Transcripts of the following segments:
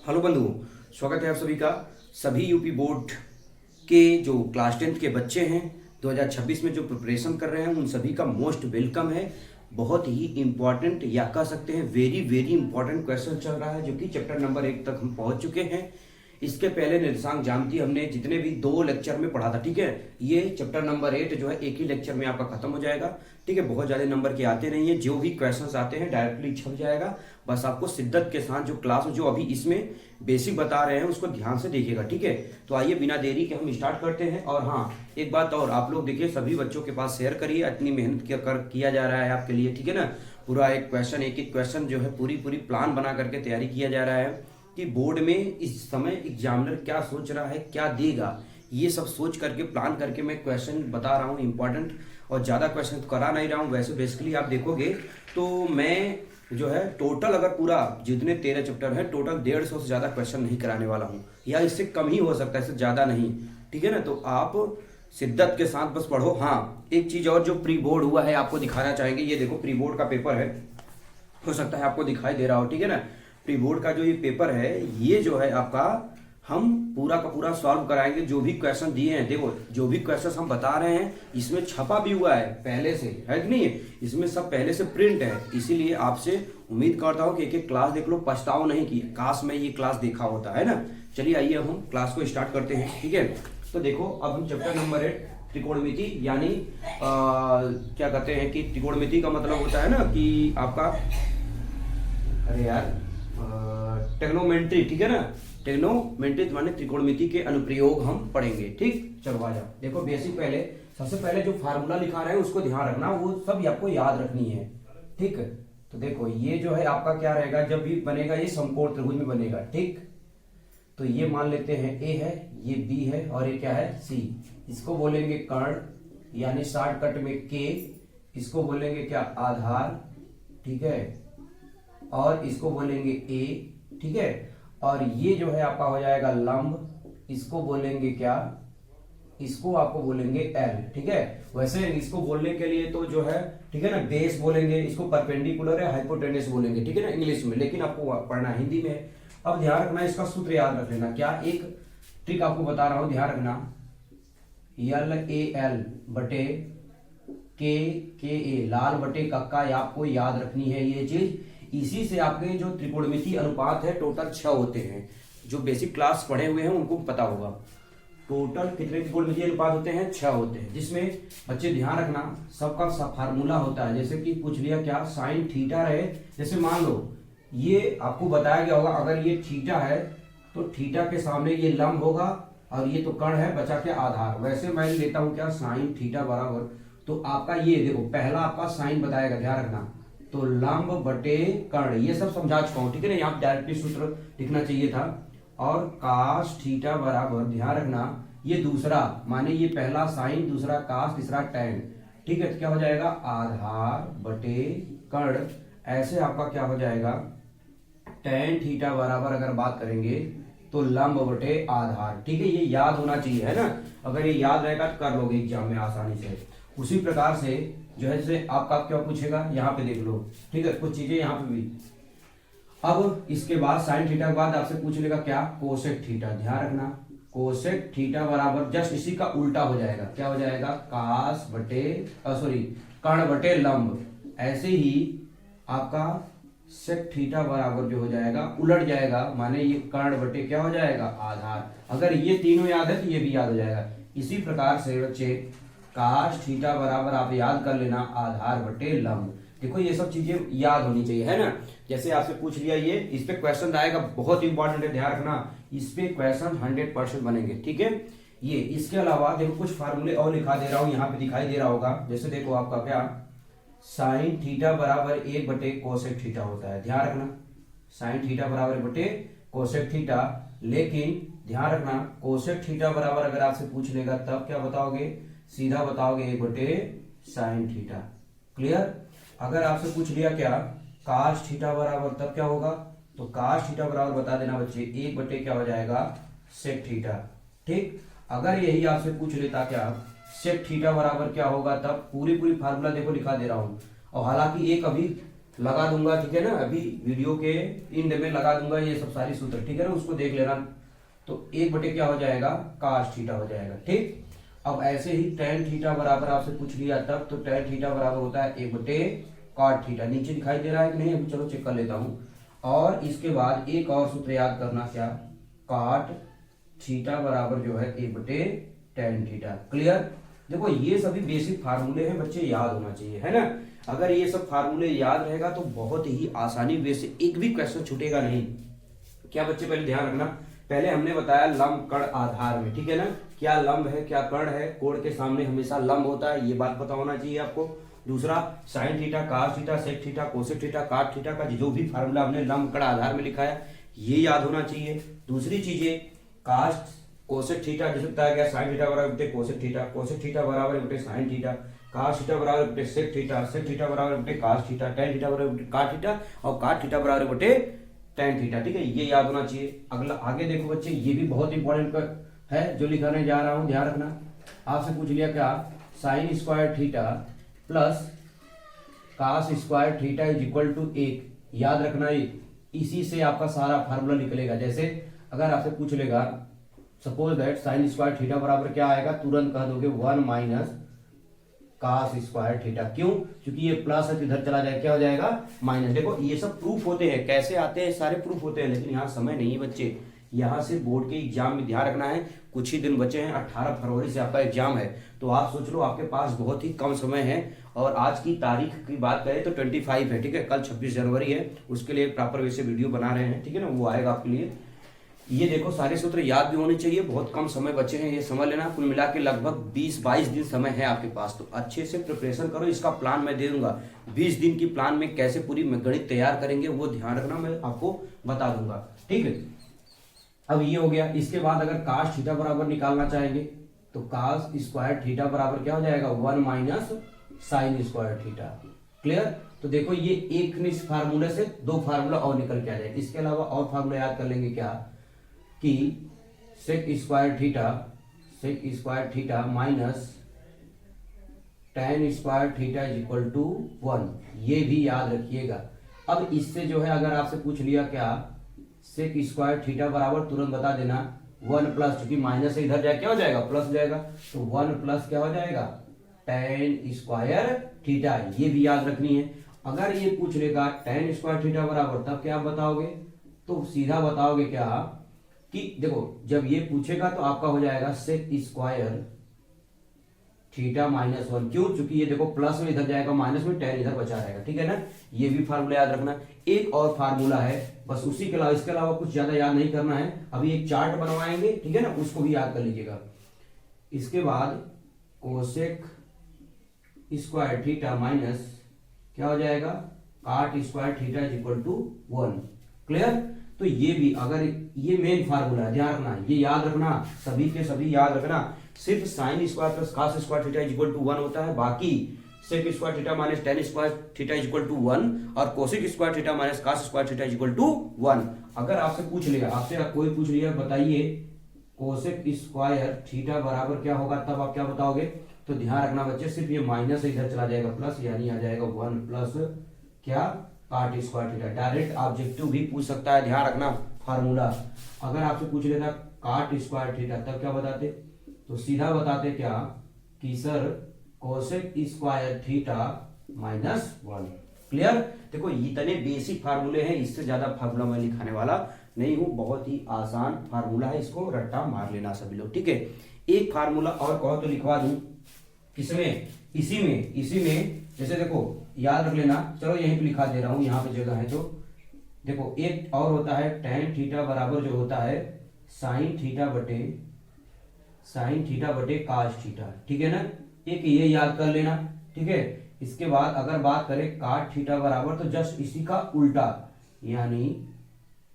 Hello बंधुओं, स्वागत है आप सभी का। सभी यूपी बोर्ड के जो क्लास 10th के बच्चे हैं 2026 में जो प्रिपरेशन कर रहे हैं उन सभी का मोस्ट वेलकम है। बहुत ही इम्पॉर्टेंट या कह सकते हैं वेरी वेरी इंपॉर्टेंट क्वेश्चन चल रहा है जो कि चैप्टर नंबर 1 तक हम पहुंच चुके हैं। इसके पहले निर्देशांक ज्यामिति हमने जितने भी 2 लेक्चर में पढ़ा था, ठीक है। ये चैप्टर नंबर 8 जो है एक ही लेक्चर में आपका खत्म हो जाएगा, ठीक है। बहुत ज्यादा नंबर के आते नहीं है, जो भी क्वेश्चंस आते हैं डायरेक्टली छप जाएगा। बस आपको शिद्दत के साथ जो क्लास जो अभी इसमें बेसिक बता रहे हैं उसको ध्यान से देखिएगा, ठीक है। तो आइए बिना देरी के हम स्टार्ट करते हैं। और हाँ, एक बात और, आप लोग देखिए सभी बच्चों के पास शेयर करिए, इतनी मेहनत किया जा रहा है आपके लिए, ठीक है ना। पूरा एक एक क्वेश्चन जो है पूरी प्लान बना करके तैयारी किया जा रहा है कि बोर्ड में इस समय एग्जामिनर क्या सोच रहा है, क्या देगा, ये सब सोच करके प्लान करके मैं क्वेश्चन बता रहा हूँ इंपॉर्टेंट। और ज़्यादा क्वेश्चन तो करा नहीं रहा हूँ, वैसे बेसिकली आप देखोगे तो मैं जो है टोटल अगर पूरा जितने 13 चैप्टर है टोटल 150 से ज़्यादा क्वेश्चन नहीं कराने वाला हूँ, या इससे कम ही हो सकता है, इससे ज़्यादा नहीं, ठीक है ना। तो आप शिद्दत के साथ बस पढ़ो। हाँ, एक चीज़ और जो प्री बोर्ड हुआ है आपको दिखाना चाहेंगे, ये देखो प्री बोर्ड का पेपर है, हो सकता है आपको दिखाई दे रहा हो, ठीक है ना। प्री बोर्ड का जो ये पेपर है ये जो है आपका हम पूरा का पूरा सॉल्व कराएंगे। जो भी क्वेश्चन दिए हैं, देखो जो भी क्वेश्चन हम बता रहे हैं इसमें छपा भी हुआ है पहले से, है कि नहीं, इसमें सब पहले से प्रिंट है। इसीलिए आपसे उम्मीद करता हूँ कि एक क्लास देख लो, पछताओ नहीं कि काश मैं ये क्लास देखा होता, है ना। चलिए आइए हम क्लास को स्टार्ट करते हैं, ठीक है। तो देखो अब हम चैप्टर नंबर 8 त्रिकोणमिति यानी क्या कहते हैं कि त्रिकोणमिति का मतलब होता है ना कि आपका, अरे यार, टेक्नोमेंट्री, ठीक है ना। टेक्नोमेंट्री माने त्रिकोणमिति के अनुप्रयोग हम पढ़ेंगे, ठीक। चलो आ जाओ, देखो बेसिक पहले सबसे पहले जो फार्मूला लिखा रहे हैं उसको ध्यान रखना, वो सब आपको याद रखनी है, ठीक। तो देखो ये जो है आपका क्या रहेगा, जब भी बनेगा ये समकोण त्रिभुज में बनेगा, ठीक। तो ये मान लेते हैं ए है, ये बी है और ये क्या है सी। इसको बोलेंगे कर्ण यानी शॉर्टकट में के, इसको बोलेंगे क्या आधार, ठीक है, और इसको बोलेंगे ए, ठीक है। और ये जो है आपका हो जाएगा लंब, इसको बोलेंगे क्या, इसको आपको बोलेंगे एल, ठीक है। वैसे इसको बोलने के लिए तो जो है, ठीक है ना, बेस बोलेंगे, इसको परपेंडिकुलर है हाइपोटेन्यूस बोलेंगे, ठीक है ना, इंग्लिश में, लेकिन आपको पढ़ना हिंदी में है। अब ध्यान रखना, इसका सूत्र याद रख लेना। क्या, एक ट्रिक आपको बता रहा हूं, ध्यान रखना, यल ए एल बटे के ए, लाल बटे कक्का, आपको याद रखनी है ये चीज। इसी से आपके जो त्रिकोणमिति अनुपात है टोटल 6 होते हैं। जो बेसिक क्लास पढ़े हुए हैं उनको पता होगा टोटल कितने त्रिकोणमिति अनुपात होते हैं, 6 होते हैं। जिसमें बच्चे ध्यान रखना सबका फार्मूला होता है। जैसे कि पूछ लिया क्या, साइन थीटा रहे, जैसे मान लो ये आपको बताया गया होगा, अगर ये थीटा है तो थीटा के सामने ये लंब होगा और ये तो कर्ण है, बचा क्या आधार। वैसे मैं लेता हूं क्या, साइन थीटा बराबर, तो आपका ये देखो पहला आपका साइन बताएगा, ध्यान रखना, तो लंब बटे कर्ण, ये सब समझा चुका हूं, ठीक है ना। यहाँ डायरेक्टली सूत्र लिखना चाहिए था। और काश थीटा बराबर, ध्यान रखना, ये दूसरा माने ये पहला साइन, दूसरा काश, तीसरा टैन, ठीक है। तो क्या हो जाएगा, आधार बटे कर्ण। ऐसे आपका क्या हो जाएगा, टैन थीटा बराबर अगर बात करेंगे तो लंब बटे आधार, ठीक है। ये याद होना चाहिए, है ना। अगर ये याद रहेगा तो कर लोगे एग्जाम में आसानी से। उसी प्रकार से जो है जैसे आपका क्या पूछेगा, यहाँ पे देख लो, ठीक है, कुछ चीजें यहाँ पे भी। अब इसके बाद साइन थीटा के बाद आपसे पूछ लेगा क्या, कोसेक थीटा, ध्यान रखना, कोसेक थीटा बराबर जस्ट इसी का उल्टा हो जाएगा, क्या हो जाएगा, कास बटे सॉरी कर्ण बटे लंब। ऐसे ही आपका सेक थीटा बराबर जो हो जाएगा उलट जाएगा, माने ये कर्ण बटे क्या हो जाएगा, आधार। अगर ये तीनों याद है तो ये भी याद हो जाएगा। इसी प्रकार से बच्चे काश थीटा बराबर आप याद कर लेना, आधार बटे लंब। देखो ये सब चीजें याद होनी चाहिए, है ना। जैसे आपसे पूछ लिया ये, इस पे क्वेश्चन आएगा, बहुत इंपॉर्टेंट है, ध्यान रखना, इस पे क्वेश्चन 100% बनेंगे, ठीक है। ये इसके अलावा देखो कुछ फार्मूले और लिखा दे रहा हूं, यहाँ पे दिखाई दे रहा होगा। जैसे देखो आपका क्या, साइन थीटा बराबर 1 बटे कोसेक थीटा होता है, ध्यान रखना, साइन थीटा बराबर बटे कोसेक थीटा। लेकिन ध्यान रखना कोसेक थीटा बराबर अगर आपसे पूछ लेगा तब क्या बताओगे, सीधा बताओगे 1 बटे साइन थीटा, क्लियर। अगर आपसे पूछ लिया क्या, काश थीटा बराबर, तब क्या होगा, तो काश थीटा बराबर बता देना बच्चे 1 बटे क्या हो जाएगा, सेक थीटा, ठीक। अगर यही आपसे पूछ लेता क्या, सेक थीटा बराबर क्या होगा, तब पूरी फार्मूला देखो लिखा दे रहा हूं। और हालांकि एक अभी लगा दूंगा, ठीक है ना, अभी वीडियो के इंड में लगा दूंगा ये सब सारी सूत्र, ठीक है ना, उसको देख लेना। तो 1 बटे क्या हो जाएगा, cos थीटा हो जाएगा। ठीक, अब ऐसे ही tan थीटा बराबर आपसे पूछ लिया तब, तो tan थीटा बराबर होता है 1 बटे cot थीटा। नीचे दिखाई दे रहा है कि नहीं, अभी चलो चेक कर लेता हूं। और इसके बाद एक और सूत्र याद करना, क्या, cot थीटा बराबर जो है 1 बटे tan थीटा। क्लियर। देखो ये सभी बेसिक फार्मूले हैं बच्चे, याद होना चाहिए, है ना। अगर ये सब फार्मूले याद रहेगा तो बहुत ही आसानी वे से एक भी क्वेश्चन छूटेगा नहीं। क्या बच्चे, पहले ध्यान रखना, पहले हमने बताया लंब कर्ण आधार में, ठीक है ना, क्या लंब है क्या कर्ण है, कोण के सामने हमेशा लंब होता है, ये बात पता होना चाहिए आपको। दूसरा, sine theta, cos theta, sec theta, cosec theta, cot theta का जो भी फार्मूला हमने लंब कर्ण आधार में लिखा है ये याद होना चाहिए। दूसरी चीजें, कास कोसेक थीटा जैसे बताया गया, साइन थीटा बराबर बटे कोसेक थीटा, कोसेक थीटा बराबर बटे साइन थीटा, कास थीटा बराबर बटे सेक थीटा, सेक थीटा बराबर बटे कास थीटा, tan थीटा बराबर बटे काट थीटा, और काट थीटा बराबर बटे tan थीटा। ठीक है, ये याद होना चाहिए। अगला आगे देखो बच्चे, ये भी बहुत इंपॉर्टेंट है जो लिखाने जा रहा हूं, ध्यान रखना। आपसे पूछ लिया क्या, sine square theta plus cos square theta is equal to 1। याद रखना, इसी से आपका सारा फार्मूला निकलेगा। जैसे अगर आपसे पूछ लेगा suppose that sine square theta बराबर क्या आएगा, तुरंत कह दोगे 1 माइनस कास स्क्वायर थीटा। क्यों, क्योंकि ये प्लस है तो इधर चला जाए, क्या हो जाएगा, माइनस। देखो ये सब प्रूफ होते हैं, कैसे आते हैं, सारे प्रूफ होते हैं, लेकिन यहाँ समय नहीं है बच्चे। यहाँ से बोर्ड के एग्जाम में ध्यान रखना है, कुछ ही दिन बचे हैं, 18 फरवरी से आपका एग्जाम है। तो आप सोच लो आपके पास बहुत ही कम समय है, और आज की तारीख की बात करें तो 25 है, ठीक है, कल 26 जनवरी है, उसके लिए प्रॉपर वे से वीडियो बना रहे हैं, ठीक है ना, वो आएगा आपके लिए। ये देखो सारे सूत्र याद भी होने चाहिए, बहुत कम समय बचे हैं, ये समझ लेना। कुल मिला के लगभग 20-22 दिन समय है आपके पास, तो अच्छे से प्रिपरेशन करो। इसका प्लान मैं दे दूंगा, 20 दिन की प्लान में कैसे पूरी गणित तैयार करेंगे वो ध्यान रखना, मैं आपको बता दूंगा। ठीक है, अब ये हो गया। इसके बाद अगर कास थीटा बराबर निकालना चाहेंगे तो कास स्क्वायर थीटा बराबर क्या हो जाएगा, 1 minus sine square theta. Clear. तो देखो ये एक फार्मूले से 2 फार्मूला और निकल के आ जाए। इसके अलावा और फार्मूला याद कर लेंगे क्या, कि sec square theta minus tan square theta is equal to 1, ये भी याद रखिएगा। अब इससे जो है अगर आपसे पूछ लिया क्या, सेक स्क्वायर थीटा बराबर तुरंत बता देना 1 प्लस, क्योंकि माइनस से इधर जाए क्या हो जाएगा, प्लस हो जाएगा, तो 1 प्लस क्या हो जाएगा, tan स्क्वायर थीटा, ये भी याद रखनी है। अगर ये पूछ लेगा tan स्क्वायर थीटा बराबर, तब क्या बताओगे, तो सीधा बताओगे क्या कि देखो जब ये पूछेगा तो आपका हो जाएगा सेक स्क्वायर थीटा माइनस 1। क्यों, क्योंकि ये देखो प्लस में इधर जाएगा, माइनस में tan इधर बचा रहेगा, ठीक है ना। ये भी फार्मूला याद रखना। एक और फार्मूला है बस, उसी के अलावा इसके अलावा कुछ ज्यादा याद नहीं करना है। अभी एक चार्ट बनवाएंगे, ठीक है ना, उसको भी याद कर लीजिएगा। इसके बाद कोसेक स्क्वायर थीटा माइनस क्या हो जाएगा, cot square theta is equal to 1। Clear. तो ये भी, अगर ये मेन फार्मूला है, ध्यान रखना, ये याद रखना, सभी के सभी याद रखना। सिर्फ sine square plus cos square theta is equal to 1 होता है, बाकी sec square theta minus tan square theta is equal to 1 और cosec square theta minus cos square theta is equal to 1। अगर आपसे पूछ लिया, आपसे कोई पूछ लिया बताइए कोसेक स्क्वायर थीटा बराबर क्या होगा, तब आप क्या बताओगे, तो ध्यान रखना बच्चे, सिर्फ ये माइनस इधर चला जाएगा प्लस, यानी आ जाएगा 1 प्लस क्या, काट स्क्वायर थीटा। डायरेक्ट ऑब्जेक्टिव भी पूछ सकता है, ध्यान रखना फार्मूला। अगर आपसे पूछ लेता काट स्क्वायर थीटा, तब क्या बताते, तो सीधा बताते क्या, कि sir cosec square theta minus 1। Clear. देखो इतने बेसिक फार्मूले हैं, इससे ज्यादा फार्मूला मैं लिखाने वाला नहीं हूं, बहुत ही आसान फार्मूला है, इसको रट्टा मार लेना सभी लोग, ठीक है। एक फार्मूला और कहो तो लिखवा दूं, किसमें, इसी में जैसे देखो याद रख लेना, चलो यहीं पे लिखा दे रहा हूं, यहाँ पे जगह है तो देखो, एक और होता है tan थीटा बराबर जो होता है साइन थीटा बटे कास थीटा, ठीक है ना, एक ये याद कर लेना, ठीक है। इसके बाद अगर बात करें काट थीटा बराबर, तो जस्ट इसी का उल्टा, यानी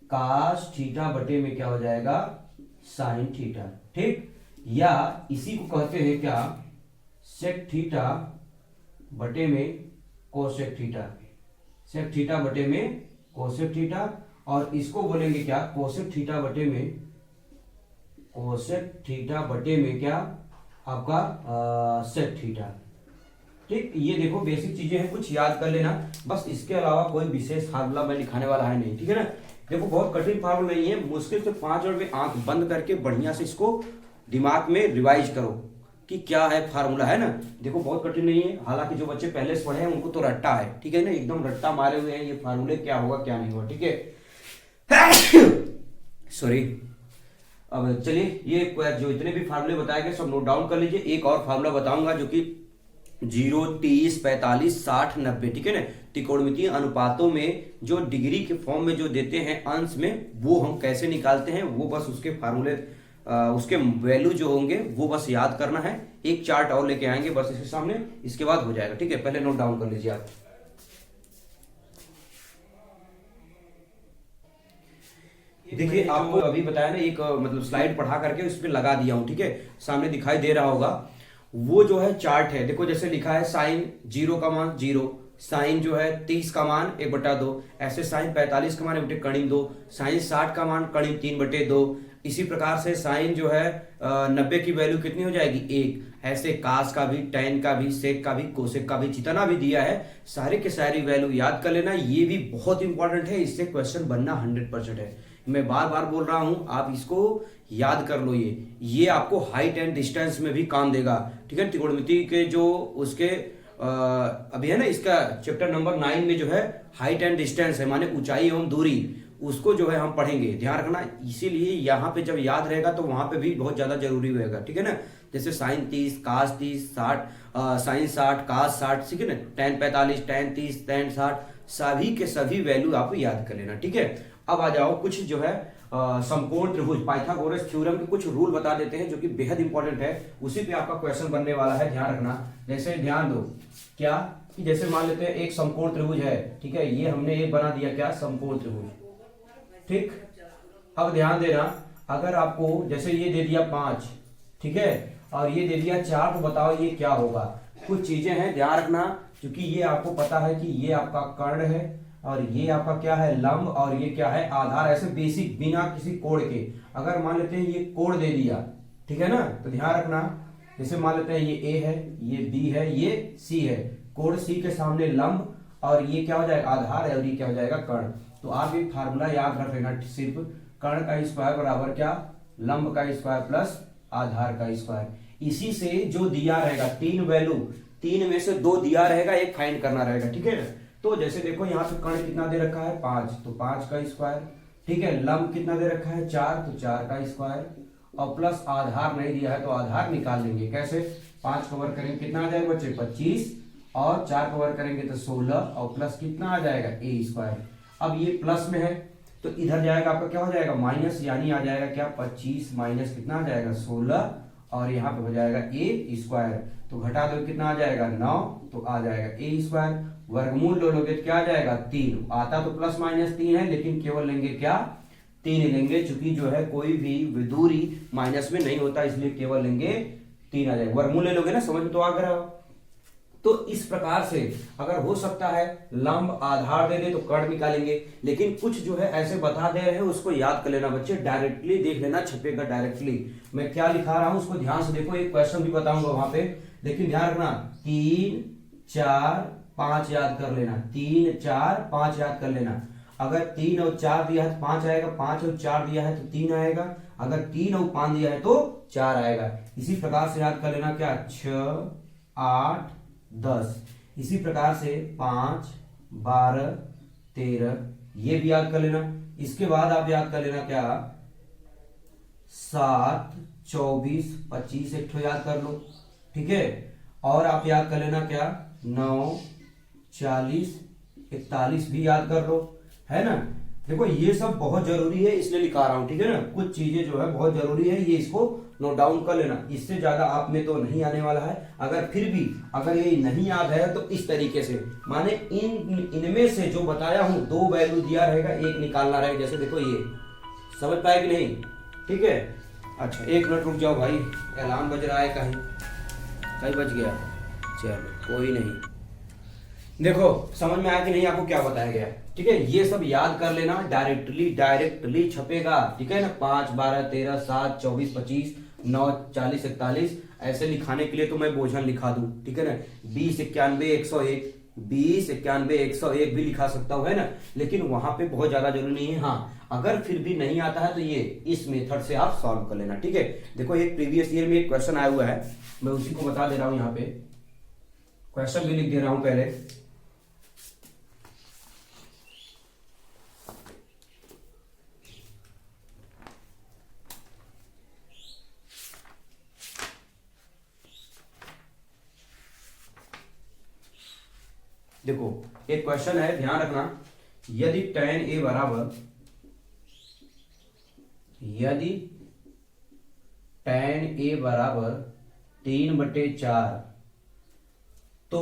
कास थीटा बटे में क्या हो जाएगा, साइन थीटा, ठीक। या इसी को कहते हैं क्या, सेक थीटा बटे में कोसेक थीटा, सेक थीटा बटे में कोसेक थीटा, और इसको बोलेंगे क्या, कोसेक थीटा बटे में क्या आपका सेक थीटा, ठीक, ये देखो बेसिक चीजें हैं, कुछ याद कर लेना बस, इसके अलावा कोई विशेष फार्मूला मैं दिखाने वाला है नहीं, ठीक है ना। देखो बहुत कठिन फार्मूला नहीं है, मुश्किल से 5 मिनट में आंख बंद करके बढ़िया से इसको दिमाग में रिवाइज करो कि क्या है फार्मूला, है ना। देखो बहुत कठिन नहीं है, हालांकि जो बच्चे पहले से पढ़े हैं उनको तो रट्टा है, ठीक है ना, एकदम रट्टा मारे हुए हैं ये फार्मूले, क्या होगा क्या नहीं होगा, ठीक है। सॉरी। अब चलिए ये जो इतने भी फार्मूले बताए गए सब नोट डाउन कर लीजिए। एक और फार्मूला बताऊंगा जो कि 0, 30, 45, 60, 90, ठीक है ना। त्रिकोणमितीय अनुपातों में जो डिग्री के फॉर्म में जो देते हैं अंश में, वो हम कैसे निकालते हैं, वो बस उसके फार्मूले उसके वैल्यू जो होंगे वो बस याद करना है। एक चार्ट और लेके आएंगे बस इसके सामने, इसके बाद हो जाएगा, ठीक है। पहले नोट डाउन कर लीजिए आप। देखिए आपको अभी बताया ना, एक मतलब स्लाइड पढ़ा करके उस पर लगा दिया हूं, ठीक है, सामने दिखाई दे रहा होगा। वो जो है चार्ट है, देखो जैसे लिखा है साइन 0 का मान 0, साइन जो है 30 का मान 1/2, ऐसे साइन 45 का मान 1/2, साइन 60 का मान 3/2। इसी प्रकार से साइन जो है 90 की वैल्यू कितनी हो जाएगी 1। ऐसे कास का भी, टैन का भी, सेक का भी, कोसेक का भी, जितना भी दिया है सारे के सारी वैल्यू याद कर लेना। ये भी बहुत इंपॉर्टेंट है, इससे क्वेश्चन बनना 100% है। मैं बार बार बोल रहा हूं, आप इसको याद कर लो। ये आपको हाइट एंड डिस्टेंस में भी काम देगा, ठीक है। त्रिकोणमिति के जो उसके अभी है ना, इसका चैप्टर नंबर 9 में जो है हाइट एंड डिस्टेंस है, माने ऊंचाई एवं दूरी, उसको जो है हम पढ़ेंगे, ध्यान रखना। इसीलिए यहाँ पे जब याद रहेगा तो वहां पे भी बहुत ज्यादा जरूरी होगा, ठीक है ना। जैसे साइन 30, कास 30, 60, साइन 60, कास 60, ठीक है ना, टैन 45, टैन 30, टैन 60, सभी के सभी वैल्यू आपको याद कर लेना, ठीक है। अब आ जाओ कुछ जो है समकोण त्रिभुज पाइथागोरस थ्योरम के कुछ रूल बता देते हैं जो कि बेहद इंपॉर्टेंट है, उसी पे आपका क्वेश्चन बनने वाला है, ध्यान रखना। जैसे ध्यान दो क्या कि जैसे मान लेते हैं एक समकोण त्रिभुज है, ठीक है, ये हमने एक बना दिया क्या, समकोण त्रिभुज, ठीक। अब ध्यान देना, अगर आपको जैसे ये दे दिया 5, ठीक है, और ये दे दिया 4, तो बताओ ये क्या होगा। कुछ चीजें हैं ध्यान रखना, क्योंकि ये आपको पता है कि ये आपका कर्ण है और ये आपका क्या है लंब, और ये क्या है आधार, ऐसे बेसिक बिना किसी कोण के। अगर मान लेते हैं ये कोण दे दिया, ठीक है ना, तो ध्यान रखना, जैसे मान लेते हैं ये A है, ये B है, ये C है, कोण C के सामने लंब, और ये क्या हो जाएगा आधार है, और ये क्या हो जाएगा कर्ण। तो आप एक फार्मूला याद रख लेना, सिर्फ कर्ण का स्क्वायर बराबर क्या, लंब का स्क्वायर प्लस आधार का स्क्वायर। इसी से जो दिया रहेगा 3 वैल्यू, 3 में से 2 दिया रहेगा, एक फाइंड करना रहेगा, ठीक है ना। तो जैसे देखो यहाँ पे कर्ण कितना दे रखा है 5, तो 5 का स्क्वायर, ठीक है। लंब कितना दे रखा है 4, तो 4 का स्क्वायर, और प्लस आधार नहीं दिया है तो आधार निकाल लेंगे कैसे, 5 कवर करेंगे कितना आ जाएगा बच्चे 25, और 4 कवर करेंगे तो 16, और प्लस कितना आ जाएगा a स्क्वायर। अब ये प्लस में है तो इधर जाएगा आपका क्या हो जाएगा माइनस, यानी आ जाएगा क्या 25 माइनस कितना आ जाएगा 16, और यहाँ पे हो जाएगा a स्क्वायर, तो घटा दो कितना आ जाएगा 9, तो आ जाएगा a स्क्वायर। वर्गमूल लो लोगे तो क्या आ जाएगा 3, आता तो प्लस माइनस 3 है, लेकिन केवल लेंगे क्या 3 लेंगे, चूंकि जो है कोई भी दूरी माइनस में नहीं होता, इसलिए केवल लेंगे 3 आ जाएगा। वर्गमूल ले लोगे ना, समझ में तो आ गया। तो इस प्रकार से अगर हो सकता है लंब आधार दे दे तो कर्ण निकालेंगे, लेकिन कुछ जो है ऐसे बता दे रहे हैं उसको याद कर लेना बच्चे, डायरेक्टली देख लेना, छपेगा डायरेक्टली। मैं क्या लिखा रहा हूं उसको ध्यान से देखो, एक क्वेश्चन भी बताऊंगा वहां पे, लेकिन ध्यान रखना 3, 4, 5 याद कर लेना, 3, 4, 5 याद कर लेना। अगर 3 और 4 दिया है तो 5 आएगा, 5 और 4 दिया है तो 3 आएगा, अगर 3 और 5 दिया है तो 4 आएगा। इसी प्रकार से याद कर लेना क्या 6, 8, 10, इसी प्रकार से 5, 12, 13, ये भी याद कर लेना। इसके बाद आप याद कर लेना क्या 7, 24, 25 एक ठो याद कर लो, ठीक है। और आप याद कर लेना क्या 9, 40, 41 भी याद कर लो, है ना। देखो ये सब बहुत जरूरी है, इसलिए लिखा रहा हूं, ठीक है ना। कुछ चीजें जो है बहुत जरूरी है, ये इसको नोट डाउन कर लेना, इससे ज्यादा आप में तो नहीं आने वाला है। अगर फिर भी अगर ये नहीं याद है तो इस तरीके से, माने इनमें से जो बताया हूं 2 वैल्यू दिया रहेगा, एक निकालना रहेगा। जैसे देखो ये समझ पाए कि नहीं, ठीक है। अच्छा 1 मिनट रुक जाओ भाई, अलार्म बज रहा है, कहीं बज गया, चलो कोई नहीं। देखो समझ में आया कि नहीं आपको क्या बताया गया, ठीक है। ये सब याद कर लेना, डायरेक्टली छपेगा, ठीक है ना। 5, 12, 13, 7, 24, 25, 9, 40, 41 ऐसे लिखाने के लिए तो मैं बोझन लिखा दूं, ठीक है ना, 20 91 101, 20 91 101 भी लिखा सकता हूं, है ना, लेकिन वहां पे बहुत ज्यादा जरूरी नहीं है। हाँ, अगर फिर भी नहीं आता है तो ये इस मेथड से आप सॉल्व कर लेना, ठीक है। देखो एक प्रीवियस ईयर में एक क्वेश्चन आया हुआ है, मैं उसी को बता दे रहा हूं, यहाँ पे क्वेश्चन भी लिख दे रहा हूं पहले। देखो एक क्वेश्चन है, ध्यान रखना, यदि tan a बराबर, यदि tan a बराबर 3/4 तो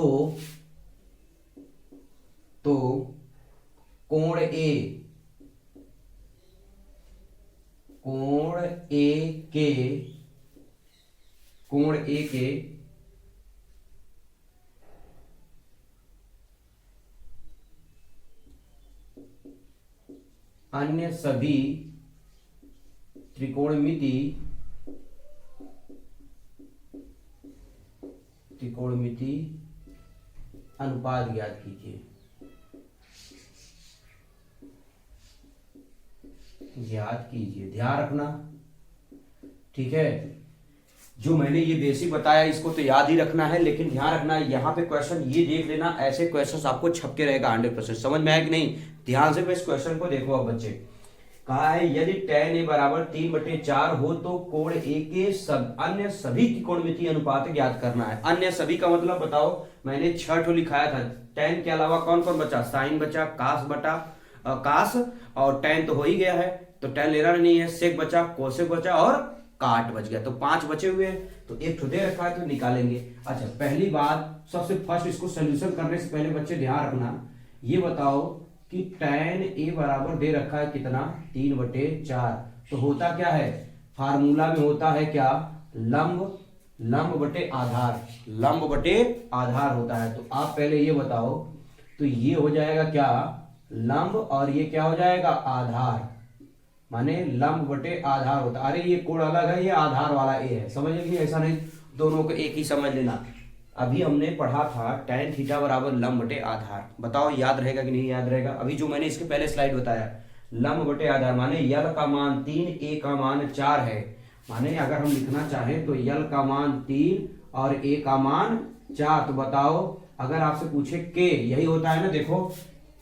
कोण A, कोण A के अन्य सभी त्रिकोणमिति अनुपात ज्ञात कीजिए। ध्यान रखना, ठीक है। जो मैंने ये बेसिक बताया इसको तो याद ही रखना है, लेकिन ध्यान रखना यहाँ पे क्वेश्चन ये देख लेना, ऐसे क्वेश्चन आपको छपके रहेगा 100%। समझ में आया कि नहीं? ध्यान से इस क्वेश्चन को देखो अब बच्चे। कहा है यदि tan a बराबर 3/4 हो तो कोण A के अन्य सभी त्रिकोणमितीय अनुपात ज्ञात करना है। अन्य सभी का मतलब बताओ, मैंने 6 ठो लिखाया था। tan के अलावा कौन कौन बचा? साइन बचा, कास और tan तो हो ही गया है तो tan लेना नहीं है, सेक बचा, कोसेक बचा और काट बच गया, तो 5 बचे हुए हैं, तो एक ठो दे रखा है तो निकालेंगे। अच्छा, पहली बात, सबसे फर्स्ट इसको सोल्यूशन करने से पहले बच्चे ध्यान रखना, ये बताओ कि tan a बराबर दे रखा है कितना? 3/4। तो होता क्या है, फार्मूला में होता है क्या? लंब बटे आधार होता है। तो आप पहले ये बताओ, तो ये हो जाएगा क्या? लंब, और ये क्या हो जाएगा? आधार, माने लंब बटे आधार होता है। अरे ये कोण अलग है, ये आधार वाला ए है, समझ लेंगे, ऐसा नहीं, दोनों को एक ही समझ लेना। अभी हमने पढ़ा था tan थीटा बराबर लंब बटे आधार, बताओ याद रहेगा कि नहीं याद रहेगा? अभी जो मैंने इसके पहले स्लाइड बताया, लंब बटे आधार माने यल का मान 3, a का मान 4 है, माने अगर हम लिखना चाहें तो यल का मान 3 और a का मान 4। तो बताओ, अगर आपसे पूछे के, यही होता है ना, देखो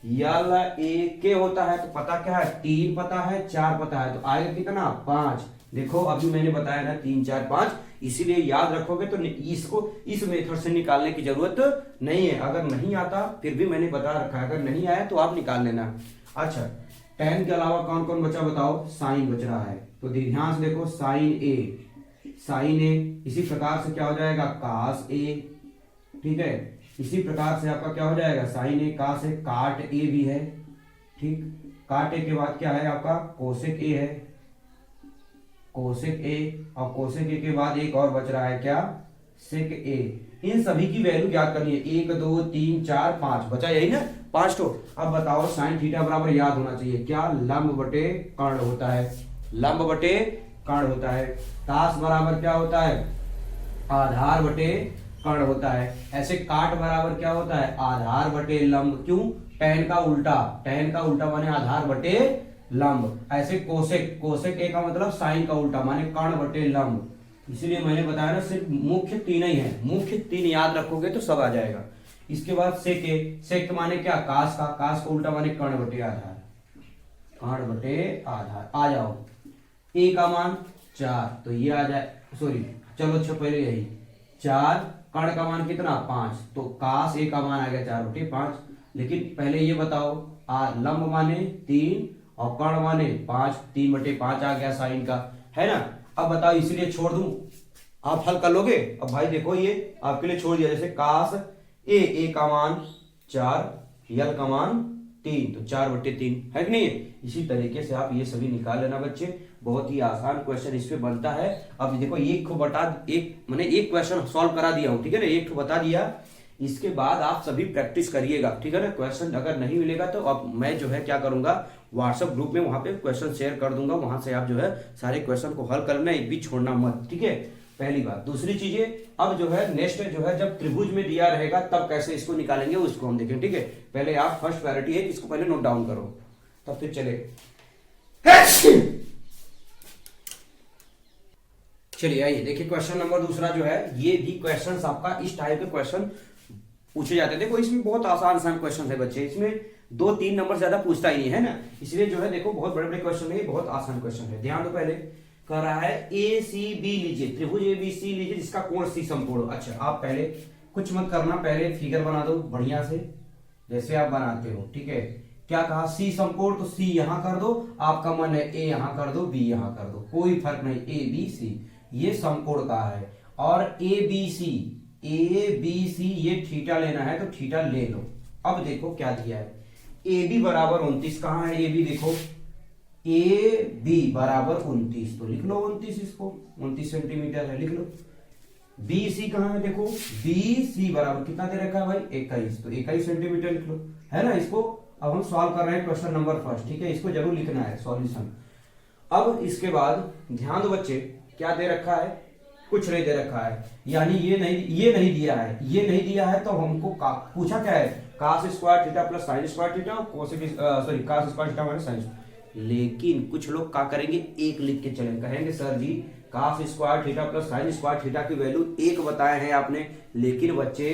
यल a के होता है, तो पता क्या है? 3 पता है, 4 पता है, तो आएगा कितना? 5। देखो अभी मैंने बताया ना 3 4 5, इसीलिए याद रखोगे तो इसको इस मेथड से निकालने की जरूरत नहीं है। अगर नहीं आता फिर भी मैंने बता रखा है, अगर नहीं आया तो आप निकाल लेना। अच्छा, tan के अलावा कौन कौन बचा बताओ? साइन बच रहा है, तो ध्यान से देखो, साइन ए, इसी प्रकार से क्या हो जाएगा? कास ए, ठीक है, इसी प्रकार से आपका क्या हो जाएगा? साइन ए, कास ए, काट ए भी है, ठीक, काट ए के बाद क्या है आपका? कोसेक ए है, कोसेक ए, और कोसेक ए के बाद एक और बच रहा है क्या? सेक ए। इन सभी की वैल्यू ज्ञात करनी है, 1 2 3 4 5 बचा, यही ना 5 तो। अब बताओ साइन थीटा बराबर याद होना चाहिए क्या? लंब बटे कर्ण होता है, लंब बटे कर्ण होता है। कास बराबर क्या होता है? आधार बटे कर्ण होता है। ऐसे काट बराबर क्या होता है? आधार बटे लंब। क्यों? tan का उल्टा माने आधार बटे लंब। ऐसे कोसेक ए का मतलब साइन का उल्टा माने कर्ण बटे लंब। इसीलिए मैंने बताया ना, सिर्फ मुख्य 3 ही है, मुख्य 3 याद रखोगे तो सब आ जाएगा। इसके बाद सेक माने क्या? कास का उल्टा माने कर्ण बटे आधार, कर्ण बटे आधार। आ जाओ, ए का मान 4, तो ये आ जाए, सॉरी चलो अच्छा पहले यही 4, कर्ण का मान कितना? 5, तो कास ए का मान आ गया 4/5। लेकिन पहले ये बताओ, लंब माने 3 और कर्ण माने 5, 3/5 आ गया साइन का, है ना। अब बताओ, इसलिए छोड़ दूं, आप हल कर लोगे? अब भाई देखो, ये आपके लिए छोड़ दिया, जैसे कास ए का मान 4, यल का मान 3, तो 4/3 है कि नहीं? इसी तरीके से आप ये सभी निकाल लेना बच्चे, बहुत ही आसान क्वेश्चन इस पे बनता है। अब देखो मैंने एक क्वेश्चन सॉल्व करा दिया हूं, ठीक है ना, एक बता दिया। इसके बाद आप सभी प्रैक्टिस करिएगा, ठीक है ना। क्वेश्चन अगर नहीं मिलेगा तो अब मैं जो है क्या करूंगा, व्हाट्सएप ग्रुप में वहां पे क्वेश्चन शेयर कर दूंगा, वहां से आप जो है सारे क्वेश्चन को हल करना, एक भी छोड़ना मत, ठीक है। पहली बात। दूसरी चीजें, अब जो है नेक्स्ट जो है जब त्रिभुज में दिया रहेगा तब कैसे इसको निकालेंगे उसको हम देखें, ठीक है। पहले आप फर्स्ट प्रायोरिटी है इसको पहले नोट डाउन करो तब फिर चले। चलिए आइए देखिए क्वेश्चन नंबर दूसरा जो है, ये भी क्वेश्चन आपका इस टाइप के क्वेश्चन पूछे जाते हैं। देखो इसमें बहुत आसान क्वेश्चन है बच्चे, इसमें 2-3 नंबर ज्यादा पूछता ही नहीं है ना, इसलिए जो है देखो बहुत बड़े बड़े क्वेश्चन है, बहुत आसान क्वेश्चन है। ध्यान दो, पहले कह रहा है ए सी बी लीजिए, त्रिभुज ए बी सी लीजिए जिसका कोण सी समकोण। अच्छा आप पहले कुछ मत करना, पहले फिगर बना दो बढ़िया से जैसे आप बनाते हो, ठीक है। क्या कहा, सी समकोण, तो सी यहां कर दो, आपका मन है ए यहां कर दो बी यहां कर दो, कोई फर्क नहीं, ए बी सी ये समकोण का है। और ए बी सी ये थीटा लेना है तो थीटा ले लो। अब देखो क्या दिया है, ए बी बराबर 29, कहां है ए बी, देखो ए बी बराबर 29, तो लिख लो 29, इसको 29 सेंटीमीटर है, लिख लो। बी सी कहां है, देखो बी सी बराबर कितना दे रखा है भाई 21, तो 21 सेंटीमीटर लिख लो, है ना। इसको अब हम सॉल्व कर रहे हैं क्वेश्चन नंबर फर्स्ट, ठीक है, इसको जरूर लिखना है सॉल्यूशन। अब इसके बाद ध्यान दो बच्चे, क्या दे रखा है, कुछ नहीं दे रखा है, यानी ये नहीं दिया है, ये नहीं दिया है, तो हमको पूछा क्या है, cos square theta plus sin square theta, cos square theta minus sin। लेकिन कुछ लोग क्या करेंगे, एक लिख के चले, कहेंगे सर जी cos square theta plus sin square theta की वैल्यू एक बताए हैं आपने, लेकिन बच्चे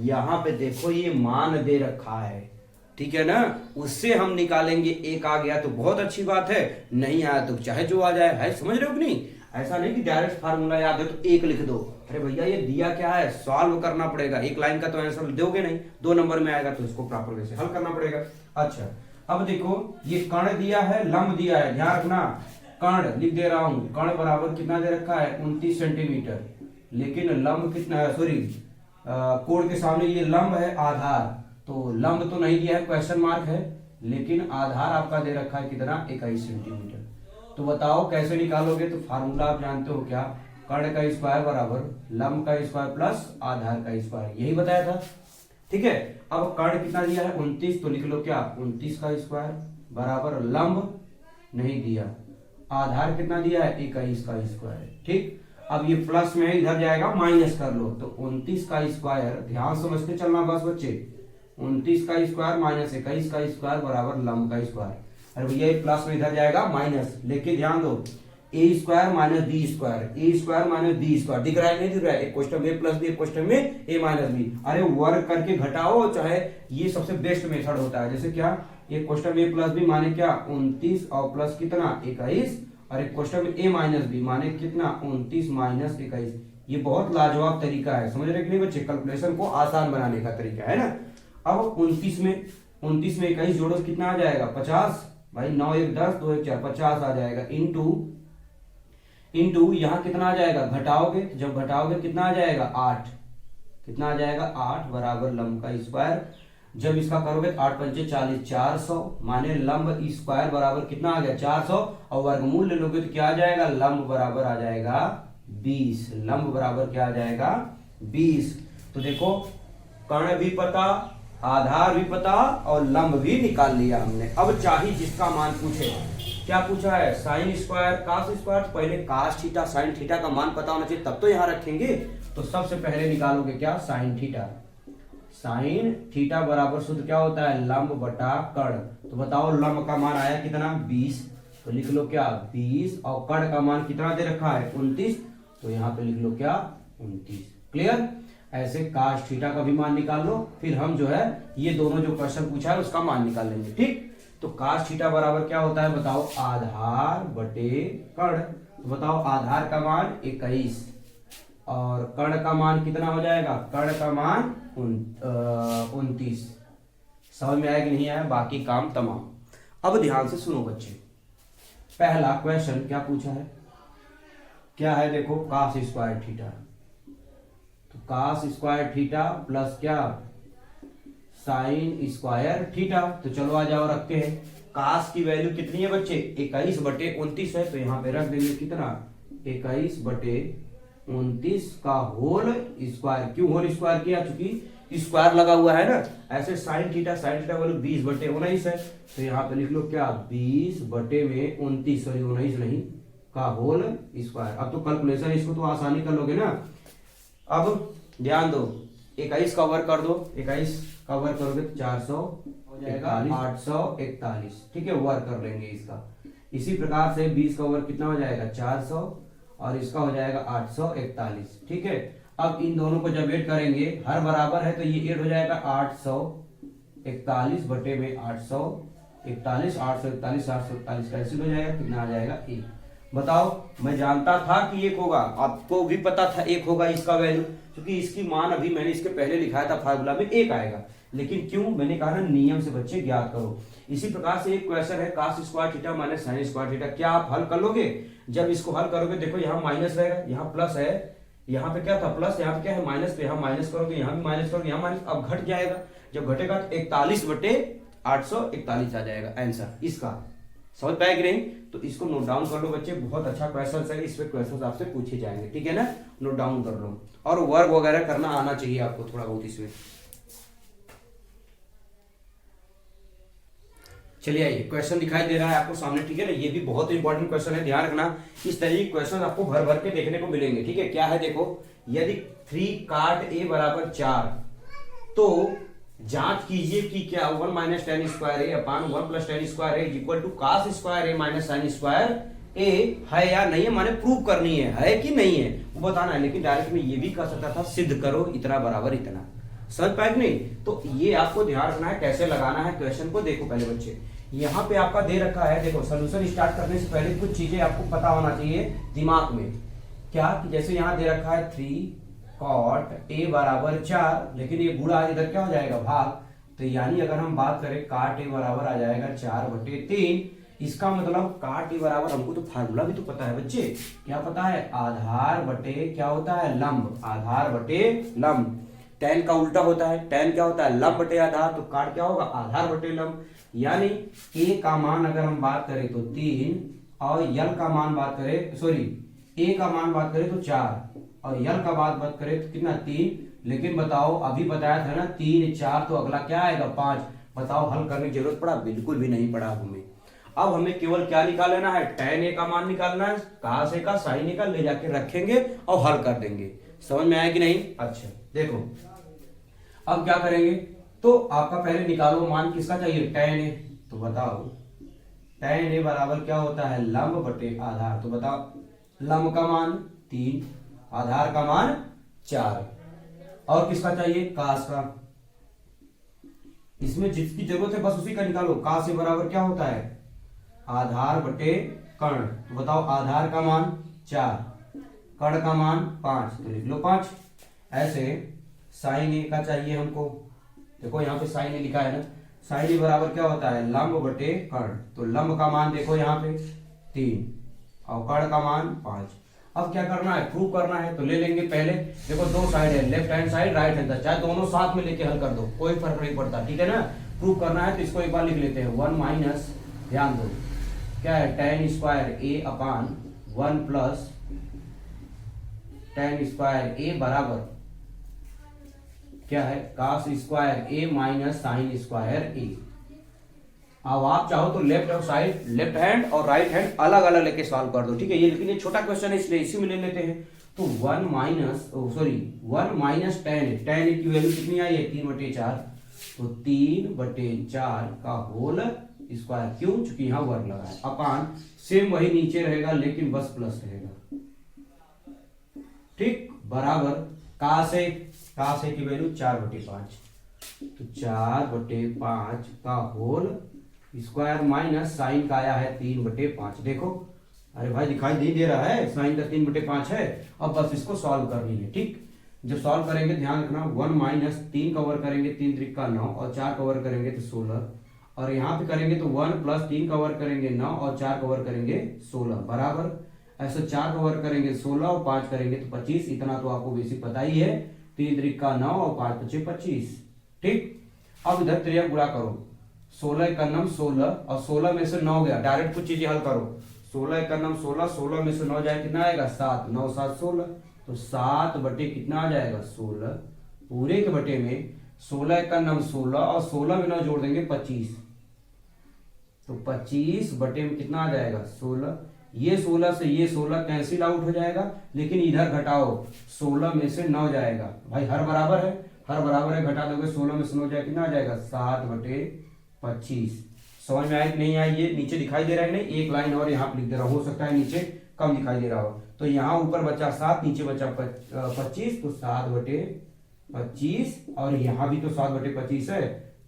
यहाँ पे देखो ये मान दे रखा है, ठीक है ना, उससे हम निकालेंगे। एक आ गया तो बहुत अच्छी बात है, नहीं आया तो चाहे जो आ जाए, है समझ रहे हो कि नहीं। ऐसा नहीं कि डायरेक्ट फार्मूला याद है तो एक लिख दो, अरे भैया ये दिया क्या है, सॉल्व करना पड़ेगा, एक लाइन का तो आंसर दोगे नहीं, 2 नंबर में आएगा तो इसको प्रॉपर वे से हल करना पड़ेगा। अच्छा अब देखो ये कर्ण दिया है, लंब दिया है, ध्यान रखना, कर्ण लिख दे रहा हूं, कर्ण बराबर कितना दे रखा है 29 सेंटीमीटर, लेकिन लंब कितना, सॉरी कोण के सामने ये लंब है आधार, तो लंब तो नहीं दिया है, क्वेश्चन मार्क है, लेकिन आधार आपका दे रखा है कितना 21 सेंटीमीटर। तो बताओ कैसे निकालोगे, तो फार्मूला आप जानते हो क्या, कर्ण का स्क्वायर बराबर लंब का स्क्वायर प्लस आधार का स्क्वायर, यही बताया था, ठीक है। अब कर्ण कितना दिया है 29, तो लिख लो क्या 29 का स्क्वायर बराबर लंब नहीं दिया, आधार कितना दिया है 21 का स्क्वायर, ठीक। अब ये प्लस में इधर जाएगा माइनस कर लो, तो 29 का स्क्वायर, ध्यान समझते चलना बस बच्चे, 29 का स्क्वायर माइनस 21 का स्क्वायर बराबर लंब का स्क्वायर। अरे भैया ये प्लस में इधर जाएगा माइनस, लेकिन ध्यान दो ए स्क्वायर माइनस बी स्क्वायर, ए स्क्वायर माइनस बी स्क्वायर, दिख रहा है नहीं दिख रहा है, एक क्वेश्चन में प्लस बी, एक क्वेश्चन में ए माइनस बी, अरे वर्क करके घटाओ, चाहे ये सबसे बेस्ट मेथड होता है। जैसे क्या, एक क्वेश्चन में ए प्लस बी माने क्या 29 और प्लस कितना 21, और एक क्वेश्चन में ए माइनस बी माने कितना 29 माइनस 21। ये बहुत लाजवाब तरीका है, समझ रहे कि नहीं बच्चे, कैलकुलेशन को आसान बनाने का तरीका है ना। अब 29 में 21 जोड़ो कितना आ जाएगा 50, भाई 9 1 10 2 1 4 50 आ जाएगा, इंटू यहाँ कितना आ जाएगा, घटाओगे, जब घटाओगे कितना आ जाएगा 8, कितना आ जाएगा 8 बराबर लंब का स्क्वायर, जब इसका करोगे 8 पंचे 40, 400 माने लंब स्क्वायर बराबर कितना आ गया 400, और वर्गमूल ले लोगे तो क्या आ जाएगा, लंब बराबर आ जाएगा 20, लंब बराबर क्या आ जाएगा 20। तो देखो कर्ण भी पता, आधार भी पता और लंब भी निकाल लिया हमने। अब चाहिए जिसका मान पूछे, क्या पूछा है साइन स्क्वायर कास स्क्वायर, तो पहले कास थीटा साइन थीटा का मान पता होना चाहिए तब तो यहां रखेंगे। तो सबसे पहले निकालोगे क्या साइन थीटा, साइन थीटा बराबर सूत्र क्या होता है लंब बटा कर्ण। तो बताओ लंब का मान आया कितना 20, तो लिख लो क्या 20, और कर्ण का मान कितना दे रखा है 29, तो यहाँ पे लिख लो क्या 29। क्लियर, ऐसे काश थीटा का भी मान निकाल लो, फिर हम जो है ये दोनों जो क्वेश्चन पूछा है उसका मान निकाल लेंगे, ठीक। तो काश थीटा बराबर क्या होता है बताओ, आधार बटे कर्ण। तो बताओ आधार का मान 21 और कर्ण का मान कितना हो जाएगा, कर्ण का मान 29। समझ में आया कि नहीं आया, बाकी काम तमाम। अब ध्यान से सुनो बच्चे, पहला क्वेश्चन क्या पूछा है, क्या है देखो कास स्क्वायर थीटा, तो कास स्क्वायर थीटा प्लस क्या साइन स्क्वायर थीटा। तो चलो आ जाओ रखते हैं, कास की वैल्यू कितनी है बच्चे 21 बटे 29 है, तो यहाँ पे रख देंगे कितना 21 बटे 29 का होल स्क्वायर। क्यों होल स्क्वायर किया, चूंकि स्क्वायर लगा हुआ है ना। ऐसे साइन थीटा वैल्यू 20 बटे 19 है, तो यहाँ पे लिख लो क्या 20 बटे में 29, सॉरी 19 नहीं, का होल स्क्वायर। अब तो कैलकुलेशन इसको तो आसानी कर लोगे ना। अब ध्यान दो, 21 का वर्ग कर दो, 21 का वर्ग करोगे तो 400 हो जाएगा, 841, ठीक है, वर्ग कर लेंगे इसका। इसी प्रकार से 20 का वर्ग कितना हो जाएगा 400 और इसका हो जाएगा 841, ठीक है। अब इन दोनों को जब ऐड करेंगे, हर बराबर है तो ये ऐड हो जाएगा 841 बटे में 841, 841 कैंसिल हो जाएगा, कितना आ जाएगा 1। बताओ, मैं जानता था कि 1 होगा, आपको भी पता था 1 होगा इसका वैल्यू, क्योंकि इसकी मान अभी मैंने इसके पहले लिखाया था फार्मूला में 1 आएगा। लेकिन क्यों, मैंने कहा ना नियम से बच्चे ज्ञात करो। इसी प्रकार से एक क्वेश्चन है cos square theta minus sine square theta, क्या आप हल कर लोगे? जब इसको हल करोगे, देखो यहाँ माइनस रहेगा, यहाँ प्लस है, यहाँ पे क्या था प्लस, यहाँ पे क्या है माइनस, तो यहाँ माइनस करोगे, यहाँ भी माइनस करोगे, यहाँ माइनस, अब घट जाएगा। जब घटेगा तो 41 बटे 841 आ जाएगा आंसर इसका। समझ पाए कि नहीं? तो इसको नोट डाउन कर लो बच्चे, बहुत अच्छा क्वेश्चन है, इस पे क्वेश्चन आपसे पूछे जाएंगे, ठीक है ना, नोट डाउन कर लो। और वर्क वगैरह करना आना चाहिए आपको थोड़ा बहुत इसमें। चलिए आइए, क्वेश्चन दिखाई दे रहा है आपको सामने, ठीक है ना, ये भी बहुत इंपॉर्टेंट क्वेश्चन है, ध्यान रखना। इस तरह के क्वेश्चन आपको भर भर के देखने को मिलेंगे, ठीक है। क्या है देखो, यदि 3 काट a बराबर 4, तो जांच कीजिए कि क्या 1 minus tan square A upon 1 plus tan square A equal to cos square A minus sine square A है या नहीं है, माने प्रूव करनी है कि नहीं है वो बताना है। लेकिन डायरेक्ट में ये भी कर सकता था, सिद्ध करो इतना बराबर इतना। समझ पाए कि नहीं? तो ये आपको ध्यान रखना है कैसे लगाना है क्वेश्चन को। देखो पहले बच्चे, यहाँ पे आपका दे रखा है, देखो सोल्यूशन स्टार्ट करने से पहले कुछ चीजें आपको पता होना चाहिए दिमाग में। क्या कि जैसे यहाँ दे रखा है 3 कॉट ए बराबर 4, लेकिन ये गुणा इधर क्या हो जाएगा भाग, तो यानी अगर हम बात करें काट ए बराबर आ जाएगा 4 बटे 3। इसका मतलब काट ए बराबर, हमको तो फार्मूला भी तो पता है बच्चे, क्या पता है, आधार बटे क्या होता है लंब, आधार बटे लंब। टेन का उल्टा होता है, टेन क्या होता है लंब बटे आधार, तो काट क्या होगा आधार बटे लंब। यानी ए का मान अगर हम बात करें तो 3 और यल का मान बात करें, सॉरी ए का मान बात करें तो 4 और यल का बात करें तो कितना 3। लेकिन बताओ अभी बताया था ना 3 4, तो अगला क्या आएगा 5। बताओ हल करने की जरूरत पड़ा? बिल्कुल भी नहीं पड़ा हमें। अब हमें केवल क्या निकाल लेना है, tan ए का मान निकालना है, cos ए का sin ए का ले जाके रखेंगे और हल कर देंगे। समझ में आया कि नहीं? अच्छा देखो, अब क्या करेंगे, तो आपका पहले निकालो मान किसका चाहिए, tan ए। तो बताओ tan ए बराबर क्या होता है लंब बटे आधार। तो बताओ लंब का मान 3, आधार का मान 4, और किसका चाहिए कास का। इसमें जिसकी जरूरत है बस उसी का निकालो। कास ए बराबर क्या होता है आधार बटे कर्ण। तो बताओ आधार का मान 4, कर्ण का मान 5, तो लिख लो 5। ऐसे साइन ए का चाहिए हमको, देखो यहाँ पे साइन ए लिखा है ना, साइन ए बराबर क्या होता है लंब बटे कर्ण। तो लंब का मान देखो यहाँ पे 3 और कर्ण का मान 5। अब क्या करना है, प्रूव करना है, तो ले लेंगे पहले। देखो दो साइड है, left hand side right hand side, चाहे दोनों साथ में लेके हल कर दो, कोई फर्क नहीं पड़ता, ठीक है ना। प्रूव करना है तो इसको एक बार लिख लेते हैं, 1 माइनस, ध्यान दो क्या है tan square A upon 1 plus tan square ए बराबर क्या है cos square A minus sine square ए। अब आप चाहो तो लेफ्ट और साइड, लेफ्ट हैंड और राइट हैंड अलग अलग लेके सॉल्व कर दो, ठीक है। ये लेकिन ये छोटा क्वेश्चन है इसलिए इसी में ले लेते हैं। तो 1 माइनस tan की वैल्यू कितनी आई है 3/4, तो 3/4 का होल स्क्वायर, क्यों, चूंकि यहां वर्ग लगा है, अपान सेम वही नीचे रहेगा लेकिन बस प्लस रहेगा, ठीक, बराबर कास ए की वैल्यू 4/5, तो 4/5 का होल स्क्वायर माइनस साइन का आया है 3/5। देखो अरे भाई दिखाई नहीं दे रहा है, साइन का 3/5 है। अब बस इसको सॉल्व करनी है, ठीक। जब सॉल्व करेंगे ध्यान रखना, 1 माइनस 3 कवर करेंगे 3 त्रिक 9 और 4 कवर करेंगे तो 16, और यहाँ पे करेंगे तो 1 प्लस 3 कवर करेंगे 9 और 4 कवर करेंगे 16, बराबर ऐसे 4 कवर करेंगे 16 और 5 करेंगे तो 25। इतना तो आपको बेसिक पता ही है, 3 त्रिक 9 और 5 5 25, ठीक। अब इधर त्रिया गुणा करो, 16 का नम 16 और 16 में से 9 गया, डायरेक्ट कुछ चीजें हल करो। 16 का नम 16, 16 में से 9 जाए कितना आएगा 7, 9 7 16, तो 7 बटे कितना आ जाएगा 16, पूरे के बटे में 16 का नम 16 और 16 में 9 जोड़ देंगे 25, तो 25 बटे में कितना आ जाएगा 16। ये 16 से ये 16 कैंसिल आउट हो जाएगा, लेकिन इधर घटाओ 16 में से 9 जाएगा भाई, हर बराबर है, हर बराबर है, घटा दोगे 16 में से 9 जाएगा, कितना आ जाएगा 7/25। समझ में आया कि नहीं आया? ये नीचे दिखाई दे रहा है नहीं, एक लाइन और यहाँ पे लिख दे रहा हूँ, हो सकता है नीचे कम दिखाई दे रहा हो। तो यहाँ ऊपर बचा 7, नीचे बचा 25, तो 7/25, और यहाँ भी तो 7/25 है,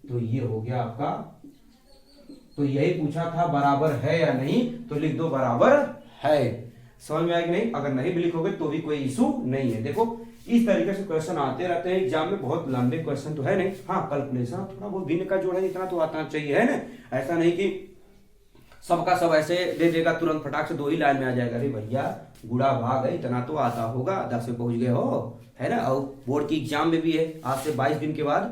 तो ये हो गया आपका। तो यही पूछा था बराबर है या नहीं, तो लिख दो बराबर है। समझ में आया कि नहीं? अगर नहीं भी लिखोगे तो भी कोई इशू नहीं है। देखो इस तरीके से क्वेश्चन आते रहते हैं एग्जाम में, बहुत लंबे क्वेश्चन तो है नहीं, हाँ कैलकुलेशन थोड़ा बहुत भिन्न का जोड़ है, इतना तो आता चाहिए, है ना? ऐसा नहीं कि सबका सब ऐसे दे देगा तुरंत फटाक से 2 ही लाइन में आ जाएगा। अरे भैया गुड़ा भाग है, इतना तो आता होगा, 10 में पहुंच गए हो, है ना? और बोर्ड की एग्जाम में भी है, आज से 22 दिन के बाद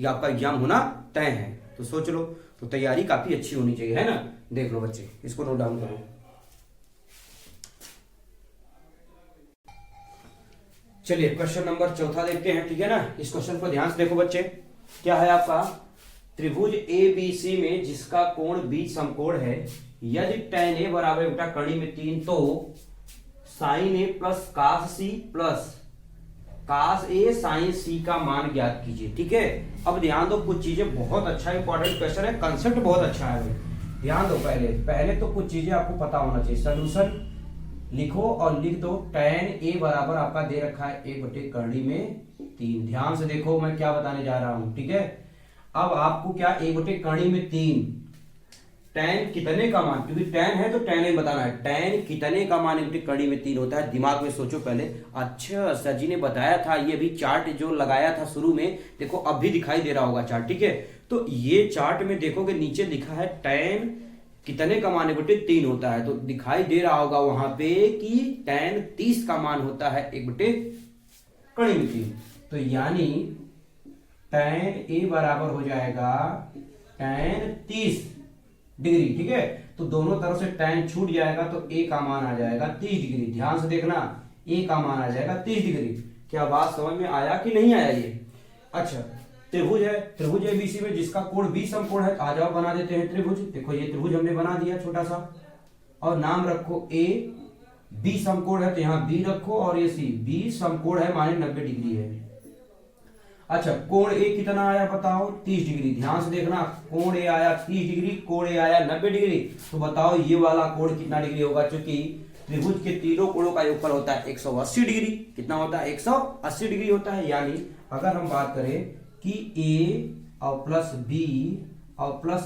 आपका एग्जाम होना तय है, तो सोच लो, तो तैयारी काफी अच्छी होनी चाहिए, है ना? देख लो बच्चे, इसको नोट डाउन करो। चलिए क्वेश्चन नंबर 4 देखते हैं, ठीक है ना? इस क्वेश्चन को ध्यान से देखो बच्चे, क्या है आपका? त्रिभुज ABC में जिसका कोण B समकोण है, यदि tan A बराबर बेटा कड़ी में 3, तो sin A plus cos C plus cos A sin C का मान ज्ञात कीजिए, ठीक है? अब ध्यान दो, कुछ चीजें बहुत अच्छा इंपॉर्टेंट क्वेश्चन है, कंसेप्ट बहुत अच्छा है भाई, ध्यान दो। पहले तो कुछ चीजें आपको पता होना चाहिए। सोल्यूशन लिखो और लिख दो, tan A बराबर आपका दे रखा है 1/कड़ी में 3। ध्यान से देखो मैं क्या बताने जा रहा हूं, ठीक है? अब आपको क्या 1/कड़ी में 3 tan कितने का मान, क्योंकि tan है तो tan ही बताना है, tan कितने का मान 1/कड़ी में 3 होता है, दिमाग में सोचो पहले। अच्छा सर जी ने बताया था, ये भी चार्ट जो लगाया था शुरू में, देखो अब भी दिखाई दे रहा होगा चार्ट, ठीक है? तो ये चार्ट में देखोगे नीचे लिखा है tan कितने का मान 1/3 होता है, तो दिखाई दे रहा होगा वहां पे कि tan 30 का मान होता है 1/कड़ी में 3। तो यानी tan A बराबर हो जाएगा tan 30 डिग्री, ठीक है? तो दोनों तरफ से tan छूट जाएगा, तो A का मान आ जाएगा 30 डिग्री। ध्यान से देखना, A का मान आ जाएगा 30 डिग्री। क्या बात समझ में आया कि नहीं आया ये? अच्छा, त्रिभुज है, त्रिभुज ABC में जिसका कोण B समकोण है, आ जाओ बना देते हैं त्रिभुज। देखो ये त्रिभुज हमने बना दिया छोटा सा, और नाम रखो A, B समकोण है तो यहाँ B रखो, और ये C, B समकोण है माने 90 डिग्री है। अच्छा, कोण A कितना आया बताओ? 30 डिग्री। ध्यान से देखना, कोण A आया 30 डिग्री, कोण A आया 90 डिग्री, तो बताओ ये वाला कोण कितना डिग्री होगा? क्योंकि त्रिभुज के तीनों कोणों का योगफल होता है 180 डिग्री। कितना होता है? 180 डिग्री होता है। यानी अगर हम बात करें कि A और प्लस B और प्लस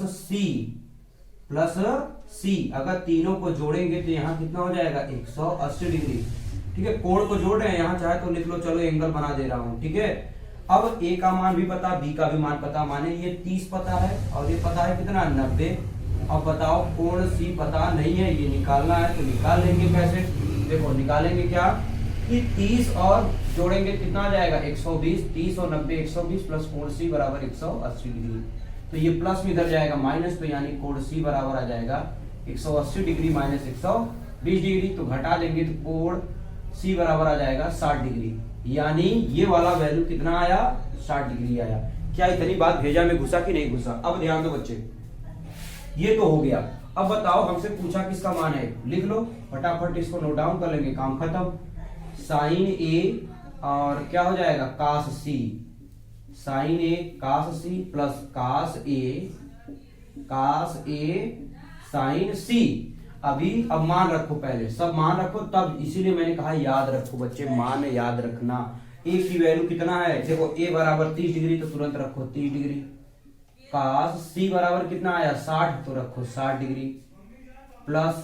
C अगर तीनों को जोड़ेंगे तो यहाँ कितना हो जाएगा? 180 डिग्री, ठीक है? कोण को जोड़ रहे हैं, यहाँ चाहे तो लिख लो, चलो एंगल बना दे रहा हूं, ठीक है? अब A का मान भी पता, B का भी मान पता, माने ये 30 पता है और ये पता है कितना? 90। अब बताओ कोण C पता नहीं है, ये निकालना है, तो निकाल लेंगे कैसे? देखो निकालेंगे क्या कि 30 और जोड़ेंगे कितना आ जाएगा? 120। 30 और 90 120 प्लस कोण C बराबर 180 डिग्री। तो ये प्लस में इधर जाएगा माइनस, तो यानी कोण C बराबर आ जाएगा 180 डिग्री माइनस 120 डिग्री। तो घटा देंगे तो कोण C बराबर आ जाएगा 60 डिग्री। यानी ये वाला वैल्यू कितना आया? 60 डिग्री आया। क्या इतनी बात भेजा में घुसा कि नहीं घुसा? अब ध्यान दो बच्चे, ये तो हो गया। अब बताओ हमसे पूछा किसका मान है, लिख लो फटाफट, इसको नोट डाउन कर लेंगे, काम खत्म। साइन A और क्या हो जाएगा? cos C, sine A cos C plus cos A sine C। अभी अब मान रखो, पहले सब मान रखो, तब इसीलिए मैंने कहा याद रखो बच्चे, मान याद रखना। A की वैल्यू कितना है? देखो A बराबर 30 डिग्री, तो तुरंत रखो 30 डिग्री। cos C बराबर कितना आया? 60, तो रखो 60 डिग्री, प्लस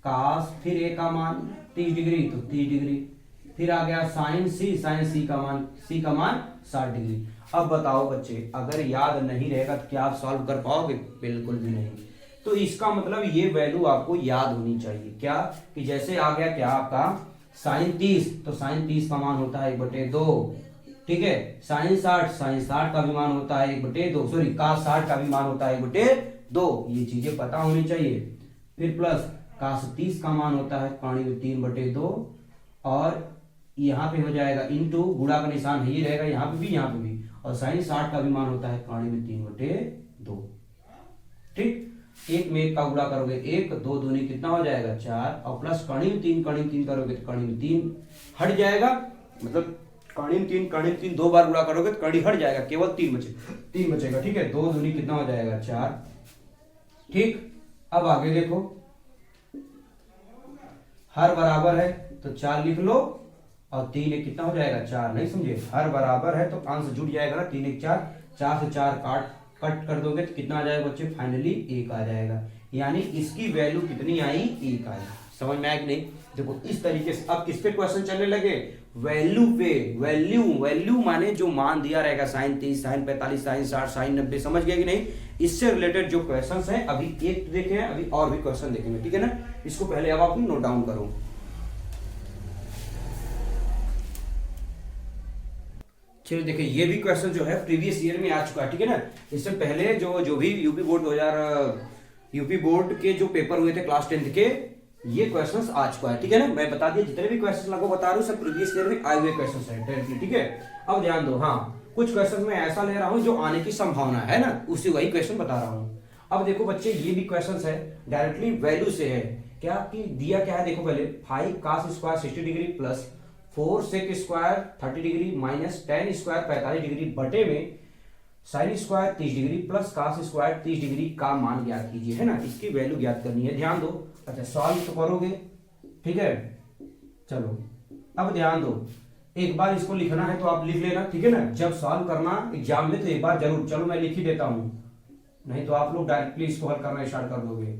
cos फिर A का मान 30 डिग्री, तो 30 डिग्री, फिर आ गया साइन C का मान 60 डिग्री। अब बताओ बच्चे, अगर याद नहीं रहेगा तो क्या आप सॉल्व कर पाओगे? बिल्कुल भी नहीं। तो इसका मतलब ये वैल्यू आपको याद होनी चाहिए, क्या कि जैसे आ गया क्या आपका साइन 30, तो साइन 30 का मान होता है 1/2, ठीक है? साइन 60 का भी मान होता है 1/2, सॉरी cos 60 का भी मान होता है 1/2, ये चीजें पता होनी चाहिए। फिर प्लस cos 30 का मान होता है पानी में 3/2, और यहाँ पे हो जाएगा इंटू, गुणा का निशान ही रहेगा यहाँ पे भी, यहाँ पे भी, और साइन 60 का भी मान होता है पानी में 3/2, ठीक? एक में एक का गुणा करोगे एक, दो दूनी कितना हो जाएगा 4, और प्लस कणिम तीन करोगे तो कणिम 3 हट जाएगा, मतलब कणिम 3 दो बार गुणा करोगे तो कणी हट जाएगा, केवल 3 बचेगा। ठीक है, दो दूनी कितना हो जाएगा 4। ठीक, अब आगे देखो, हर बराबर है तो 4 लिख लो, और 3 एक कितना हो जाएगा 4, नहीं समझे, हर बराबर है तो अंश जुड़ जाएगा ना, 3 एक 4, 4 से 4 कट कर दोगे तो कितना आ जाएगा बच्चे, फाइनली 1 आ जाएगा। यानी इसकी वैल्यू कितनी आई, 1 आई। समझ में आया कि नहीं? देखो इस तरीके से अब किस पे क्वेश्चन चलने लगे, वैल्यू पे। वैल्यू माने जो मान दिया रहेगा, sin 30, sin 45, sin 60, sin 90, समझ गए कि नहीं? इससे रिलेटेड जो क्वेश्चंस हैं अभी एक देखे हैं, अभी और भी क्वेश्चन देखेंगे, ठीक है ना। इसको पहले अब आप नोट डाउन करो। चलिए देखिए, ये भी क्वेश्चन जो है प्रीवियस ईयर में आ चुका है, ठीक है ना। इससे पहले जो भी यूपी बोर्ड के जो पेपर हुए थे क्लास 10 के, ये क्वेश्चंस आ चुका है, ठीक है ना। मैं बता दिया जितने भी क्वेश्चन लगभग बता रहा हूँ सब प्रीवियस ईयर में आए हुए क्वेश्चंस हैं डायरेक्टली, ठीक है। अब ध्यान दो, हाँ कुछ क्वेश्चन मैं ऐसा ले रहा हूँ जो आने की संभावना है ना, उसी वही क्वेश्चन बता रहा हूँ। अब देखो बच्चे, ये भी क्वेश्चन है डायरेक्टली वैल्यू से है। क्या कि दिया क्या है, देखो पहले 5 cos square 60 degree plus 4 sec square 30 degree minus 10 square 45 degree बटे में sine square 30 degree plus cos square 30 degree का मान ज्ञात कीजिए, है ना। इसकी वैल्यू ज्ञात करनी है, ध्यान दो। अच्छा, सॉल्व तो करोगे, ठीक है। चलो अब ध्यान दो, एक बार इसको लिखना है तो आप लिख लेना, ठीक है ना। जब सॉल्व करना एग्जाम में तो एक बार जरूर, चलो मैं लिख ही देता हूं, नहीं तो आप लोग डायरेक्टली इसको हल करना स्टार्ट कर दोगे,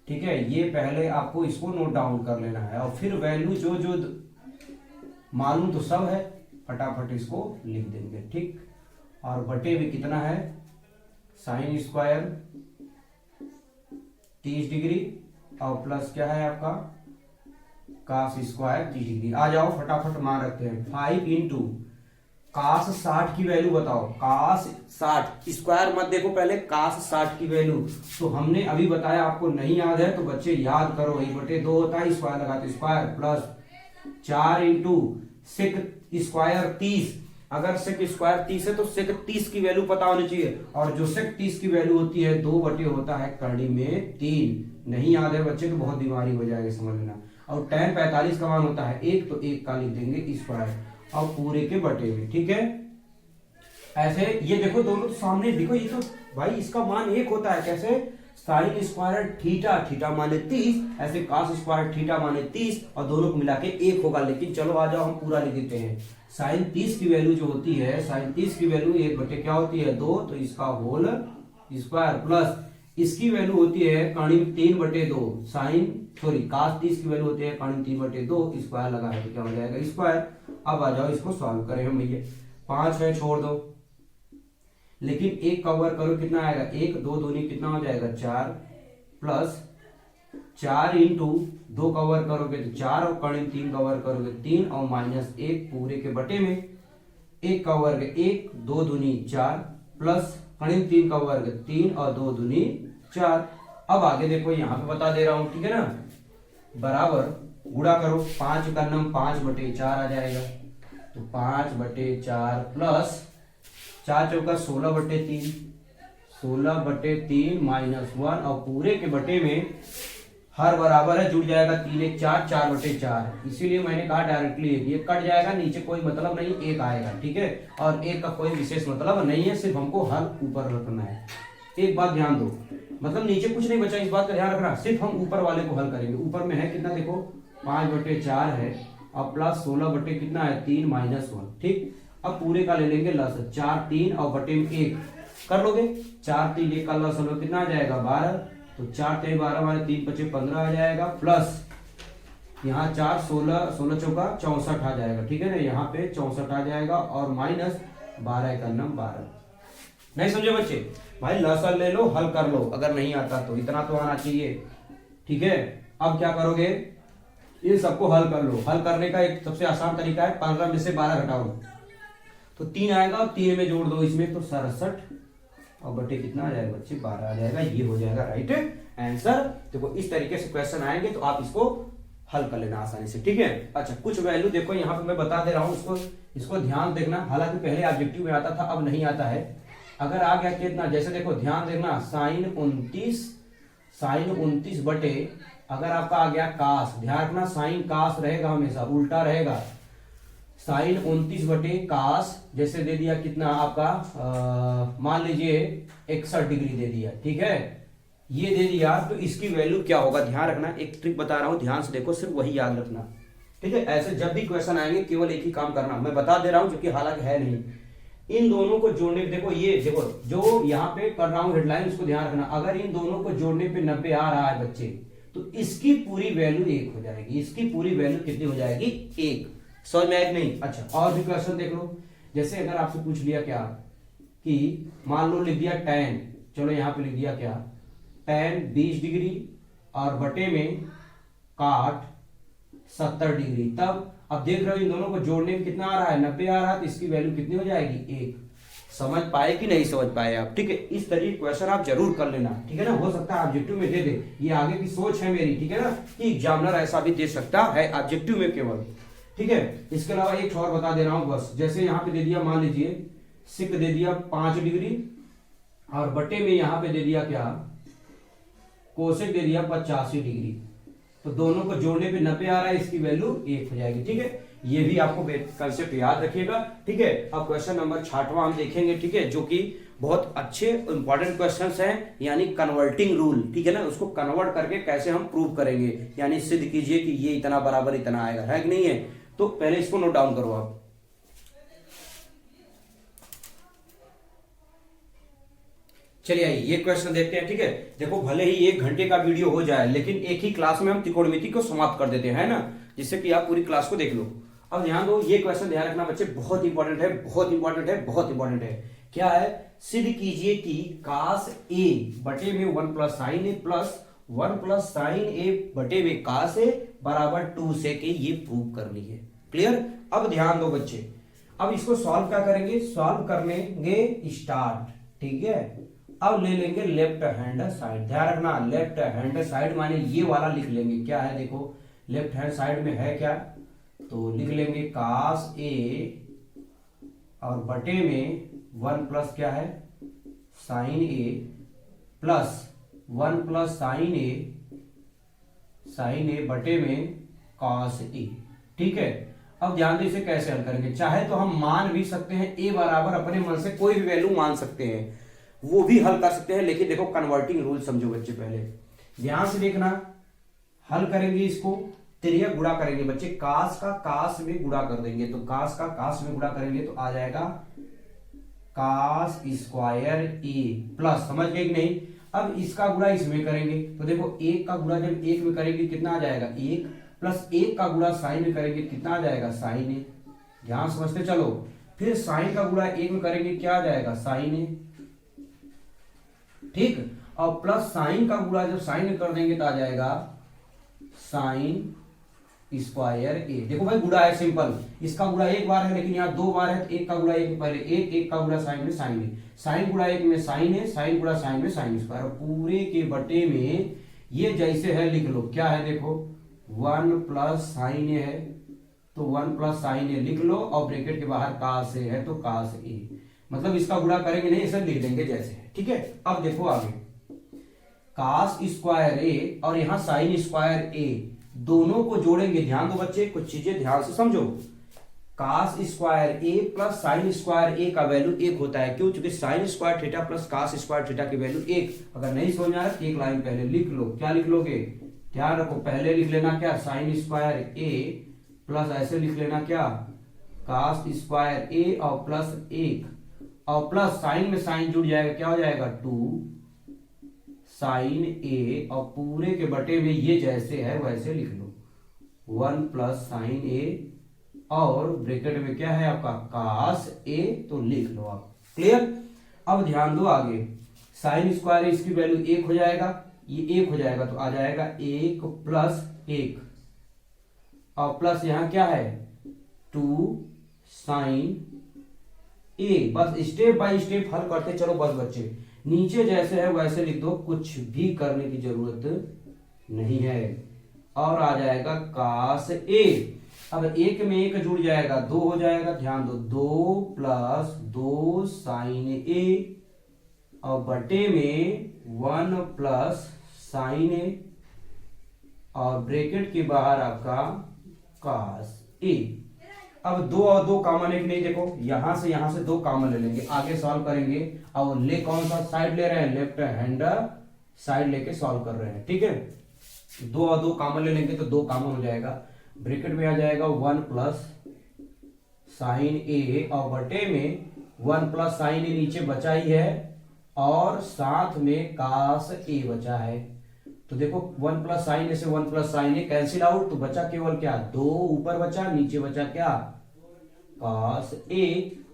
ठीक है। ये पहले आपको इसको नोट डाउन कर लेना है, और फिर वैल्यू जो मालूम तो सब है, फटाफट इसको लिख देंगे, ठीक। और बटे में कितना है, साइन स्क्वायर 30 डिग्री और प्लस क्या है आपका cos स्क्वायर 30 डिग्री। आ जाओ फटाफट मान रखते हैं, 5 इंटू cos 60 की वैल्यू बताओ, cos 60 स्क्वायर मत देखो पहले, cos 60 की वैल्यू तो हमने अभी बताया, आपको नहीं याद है तो बच्चे याद करो, 1/2 होता है, स्क्वायर लगाते square, plus 4 into sec square 30। अगर सेक स्क्वायर 30 है तो सेक 30 की वैल्यू पता होनी चाहिए, और जो सेक 30 की वैल्यू होती है 2/, होता है करणी में 3। नहीं याद है बच्चे तो बहुत बीमारी हो जाएगी, समझ लेना। और tan 45 का मान होता है 1, तो 1 का लिख देंगे स्क्वायर और पूरे के बटे में, ठीक है। ऐसे ये देखो दोनों तो सामने देखो, ये तो भाई इसका मान 1 होता है, कैसे, साइन स्क्वायर थीटा माने 30, ऐसे cos स्क्वायर थीटा माने 30, और दोनों को मिला के 1 होगा। लेकिन चलो आ जाओ हम पूरा लिख देते हैं। साइन 30 की वैल्यू जो होती है, साइन 30 की वैल्यू 1/, क्या होती है 2, तो इसका होल स्क्वायर, प्लस इसकी वैल्यू होती है कणिम 3/2, cos 30 की वैल्यू होती है कणिम 3/2, स्क्वायर लगा है तो क्या हो जाएगा स्क्वायर। अब आ जाओ इसको सॉल्व करें हम भैया, 5 है छोड़ दो, लेकिन 1 कवर करो कितना आएगा, 1, 2 दूनी कितना हो जाएगा 4, प्लस 4 इंटू 2 कवर करोगे तो 4, और कणिम 3 कवर करोगे 3, और माइनस 1 पूरे के बटे में 1 का वर्ग 1, 2 दूनी 4, प्लस कणिम 3 का वर्ग 3 और 2 दूनी 4। अब आगे देखो यहाँ पे बता दे रहा हूं, ठीक है ना, बराबर गुणा करो, 5 का नम 5/4 आ जाएगा, तो 5/4 प्लस 4 चौका 16/3, 16/3 माइनस 1, और पूरे के बटे में हर बराबर है, जुड़ जाएगा 3 1 4, 4/4। इसीलिए मैंने कहा डायरेक्टली ये कट जाएगा, नीचे कोई मतलब नहीं, 1 आएगा, ठीक है। और 1 का कोई विशेष मतलब नहीं है, सिर्फ हमको हल ऊपर रखना है। एक बात ध्यान दो, मतलब नीचे कुछ नहीं बचा, इस बात का ध्यान रखना, सिर्फ हम ऊपर वाले को हल करेंगे। ऊपर में है कितना देखो, 5/4 है, और प्लस 16 कितना है 3 माइनस 1, ठीक। अब पूरे का ले लेंगे लस, 4 3 और बटे में 1 कर लोगे, 4 3 1 का लस कितना आ जाएगा 12, तो 4 3 12 माने 3 5 15 आ जाएगा, प्लस यहाँ 4 16 16 चौका 64 आ जाएगा, ठीक है ना, यहाँ पे 64 आ जाएगा, और माइनस 12 का नम 12। नहीं समझे बच्चे, भाई लसन ले लो, हल कर लो, अगर नहीं आता तो इतना तो आना चाहिए, ठीक है। अब क्या करोगे, इन सबको हल कर लो। हल करने का एक सबसे आसान तरीका है, 15 में से 12 घटाओ तो 3 आएगा, और 3 में जोड़ दो इसमें तो 67, और बटे कितना आ जाएगा बच्चे 12 आ जाएगा। ये हो जाएगा राइट आंसर। देखो इस तरीके से क्वेश्चन आएंगे तो आप इसको हल कर लेना आसानी से, ठीक है। अच्छा, कुछ वैल्यू देखो यहाँ पे मैं बता दे रहा हूँ, इसको ध्यान देखना। हालांकि पहले ऑब्जेक्टिव में आता था, अब नहीं आता है। अगर आ गया कितना, जैसे देखो ध्यान देना, साइन 29 बटे, अगर आपका आ गया कास, ध्यान रखना साइन कास रहेगा, हमेशा उल्टा रहेगा। साइन 29 बटे कास, जैसे दे दिया कितना आपका, मान लीजिए 61 डिग्री दे दिया, ठीक है, ये दे दिया, तो इसकी वैल्यू क्या होगा, ध्यान रखना, एक ट्रिक बता रहा हूं, ध्यान से देखो, सिर्फ वही याद रखना, ठीक है। ऐसे जब भी क्वेश्चन आएंगे केवल एक ही काम करना, मैं बता दे रहा हूं, जो कि हालांकि है नहीं, इन दोनों को जोड़ने पे, देखो ये देखो जो यहाँ पे कर रहा हूं हेडलाइन, उसको ध्यान रखना, अगर इन दोनों को जोड़ने पे 90 आ रहा है बच्चे, तो इसकी पूरी वैल्यू 1 हो जाएगी, इसकी पूरी वैल्यू कितनी हो जाएगी, 1। समझ में आया नहीं? अच्छा, और भी क्वेश्चन देख लो, जैसे अगर आपसे पूछ लिया क्या कि मान लो लिख दिया tan, चलो यहाँ पे लिख दिया क्या, tan 20 डिग्री और बटे में काट 70 डिग्री, तब अब देख रहे हो इन दोनों को जोड़ने में कितना आ रहा है, 90 आ रहा है, तो इसकी वैल्यू कितनी हो जाएगी, 1। समझ पाए कि नहीं समझ पाए आप? ठीक है, इस तरीके क्वेश्चन आप जरूर कर लेना, ठीक है ना, हो सकता है ऑब्जेक्टिव में दे दे, ये आगे की सोच है मेरी, ठीक है ना, कि एग्जामिनर ऐसा भी दे सकता है ऑब्जेक्टिव में केवल, ठीक है। इसके अलावा एक और बता दे रहा हूं बस, जैसे यहाँ पे दे दिया, मान लीजिए सिक दे दिया 5 डिग्री और बटे में यहाँ पे दे दिया क्या, कोसेक दे दिया 85 डिग्री, तो दोनों को जोड़ने पे 90 आ रहा है, इसकी वैल्यू 1 हो जाएगी, ठीक है। ये भी आपको कंसेप्ट याद रखिएगा, ठीक है। अब क्वेश्चन नंबर 6वां हम देखेंगे, ठीक है, जो कि बहुत अच्छे इंपॉर्टेंट क्वेश्चंस हैं, यानी कन्वर्टिंग रूल, ठीक है ना, उसको कन्वर्ट करके कैसे हम प्रूव करेंगे, यानी सिद्ध कीजिए कि ये इतना बराबर इतना आएगा, है कि नहीं है। तो पहले इसको नोट डाउन करो आप। चलिए आइए ये क्वेश्चन देखते हैं, ठीक है। देखो भले ही 1 घंटे का वीडियो हो जाए, लेकिन एक ही क्लास में हम त्रिकोणमिति को समाप्त कर देते हैं ना, जिससे कि आप पूरी क्लास को देख लो। अब ध्यान दो, ये क्वेश्चन ध्यान रखना बच्चे, बहुत इंपॉर्टेंट है, बहुत इंपॉर्टेंट है, बहुत इंपॉर्टेंट है। क्या है, सिद्ध कीजिए कि कास ए बटे में 1 प्लस साइन ए प्लस 1 प्लस साइन ए बटे में कास ए बराबर 2 से के, ये प्रूव करनी है। क्लियर? अब ध्यान दो बच्चे, अब इसको सॉल्व क्या करेंगे, सॉल्व कर लेंगे स्टार्ट, ठीक है। अब ले लेंगे लेफ्ट हैंड साइड, ध्यान रखना लेफ्ट हैंड साइड माने ये वाला लिख लेंगे, क्या है देखो लेफ्ट हैंड साइड में है क्या, तो लिख लेंगे कास ए और बटे में 1 प्लस क्या है साइन ए प्लस 1 प्लस साइन ए बटे में कॉस ए, ठीक है। अब ध्यान दो इसे कैसे हल करेंगे, चाहे तो हम मान भी सकते हैं ए बराबर अपने मन से कोई भी वैल्यू मान सकते हैं, वो भी हल कर सकते हैं, लेकिन देखो कन्वर्टिंग रूल समझो बच्चे, पहले ध्यान से देखना, हल करेंगे इसको, तिर्यक गुणा करेंगे बच्चे, कास का कास में गुणा कर देंगे, तो कास का कास में गुणा करेंगे तो आ जाएगा कास स्क्वायर ए प्लस, समझ गए कि नहीं। अब इसका गुणा इसमें करेंगे, तो देखो 1 का गुणा जब 1 में करेंगे कितना आ जाएगा 1 प्लस 1 का गुणा साइन में करेंगे कितना आ जाएगा साइन ए, ध्यान समझते चलो। फिर साइन का गुणा 1 में करेंगे क्या आ जाएगा साइन ए, ठीक, और प्लस साइन का गुणा जब साइन में कर देंगे तो आ जाएगा साइन स्क्वायर ए। देखो भाई गुणा है सिंपल, इसका गुणा 1 बार है लेकिन यहाँ 2 बार है, तो 1 का गुणा 1 पहले 1 का गुणा साइन में साइन है, साइन गुणा 1 में साइन है, साइन गुणा साइन में साइन स्क्वायर, पूरे के बटे में ये जैसे है लिख लो, क्या है देखो 1 प्लस साइन ए है तो 1 प्लस साइन ए लिख लो, और ब्रैकेट के बाहर कास ए है तो कास ए, मतलब इसका गुणा करेंगे नहीं, इसे लिख देंगे जैसे है, ठीक है। अब देखो आगे कास स्क्वायर ए और यहां साइन स्क्वायर ए, दोनों को जोड़ेंगे, ध्यान दो बच्चे कुछ चीजें ध्यान से समझो, cos square A plus sine square A का वैल्यू 1 होता है, क्यों, क्योंकि sine square theta plus cos square theta की वैल्यू 1। अगर नहीं समझ में आ रहा एक लाइन पहले लिख लो, क्या लिख लोगे, ध्यान रखो, पहले लिख लेना क्या साइन स्क्वायर ए प्लस ऐसे लिख लेना क्या कास स्क्वायर ए और प्लस 1 और प्लस साइन में साइन जुड़ जाएगा, क्या हो जाएगा 2 साइन ए, और पूरे के बटे में ये जैसे है वैसे लिख लो 1 प्लस साइन ए और ब्रैकेट में क्या है आपका कास ए, तो लिख लो आप। क्लियर? अब ध्यान दो आगे, साइन स्क्वायर इसकी वैल्यू 1 हो जाएगा, ये 1 हो जाएगा तो आ जाएगा 1 प्लस 1 और प्लस यहां क्या है 2 साइन ए। बस स्टेप बाय स्टेप हल करते चलो बस बच्चे, नीचे जैसे है वैसे लिख दो, कुछ भी करने की जरूरत नहीं है, और आ जाएगा कास ए। अब 1 में 1 जुड़ जाएगा 2 हो जाएगा, ध्यान दो 2 प्लस 2 साइन ए और बटे में 1 प्लस साइन ए और ब्रैकेट के बाहर आपका cos ए। अब दो और दो कॉमन है कि नहीं, देखो यहां से दो कॉमन ले लेंगे, आगे सॉल्व करेंगे। और ले कौन सा साइड ले रहे हैं, लेफ्ट हैंड साइड लेके सॉल्व कर रहे हैं, ठीक है। दो और दो कॉमन ले लेंगे तो दो कॉमन हो जाएगा, ब्रैकेट में आ जाएगा 1 प्लस साइन ए और बटे में 1 प्लस साइन ए नीचे बचा ही है और साथ में cos ए बचा है। तो देखो 1 प्लस साइन ए से 1 प्लस साइन ए कैंसिल आउट, तो बचा केवल क्या, 2 ऊपर बचा, नीचे बचा क्या, cos ए।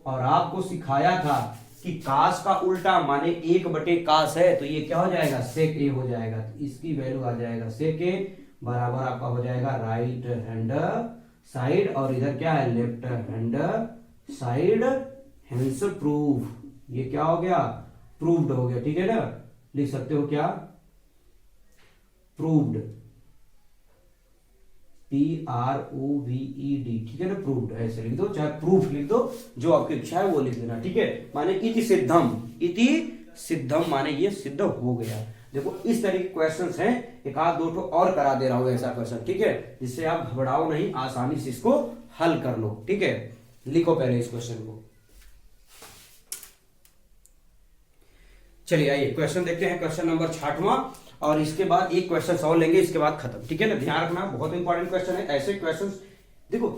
और आपको सिखाया था कि cos का उल्टा माने 1/cos है, तो ये क्या हो जाएगा, sec ए हो जाएगा। तो इसकी वैल्यू आ जाएगा sec ए बराबर आपका हो जाएगा राइट हैंड साइड और इधर क्या है, left hand side, hence prove. ये क्या हो गया, प्रूव्ड हो गया, ठीक है ना। लिख सकते हो क्या, प्रूव्ड, PROVED, ठीक है ना, प्रूव्ड ऐसे लिख दो, चाहे प्रूफ लिख दो, जो आपकी इच्छा है वो लिख देना, ठीक है। माने इति सिद्धम माने ये सिद्ध हो गया। देखो इस तरह के क्वेश्चंस हैं, एक आध दो और करा दे रहा हूं ऐसा क्वेश्चन, ठीक है, जिससे आप घबराओ नहीं, आसानी से इसको हल कर लो, ठीक है। लिखो पहले इस क्वेश्चन को। चलिए आइए क्वेश्चन देखते हैं, क्वेश्चन नंबर 6वां, और इसके बाद एक क्वेश्चन और लेंगे, इसके बाद खत्म, ठीक है ना। ध्यान रखना, बहुत इंपॉर्टेंट क्वेश्चन है। ऐसे क्वेश्चन देखो,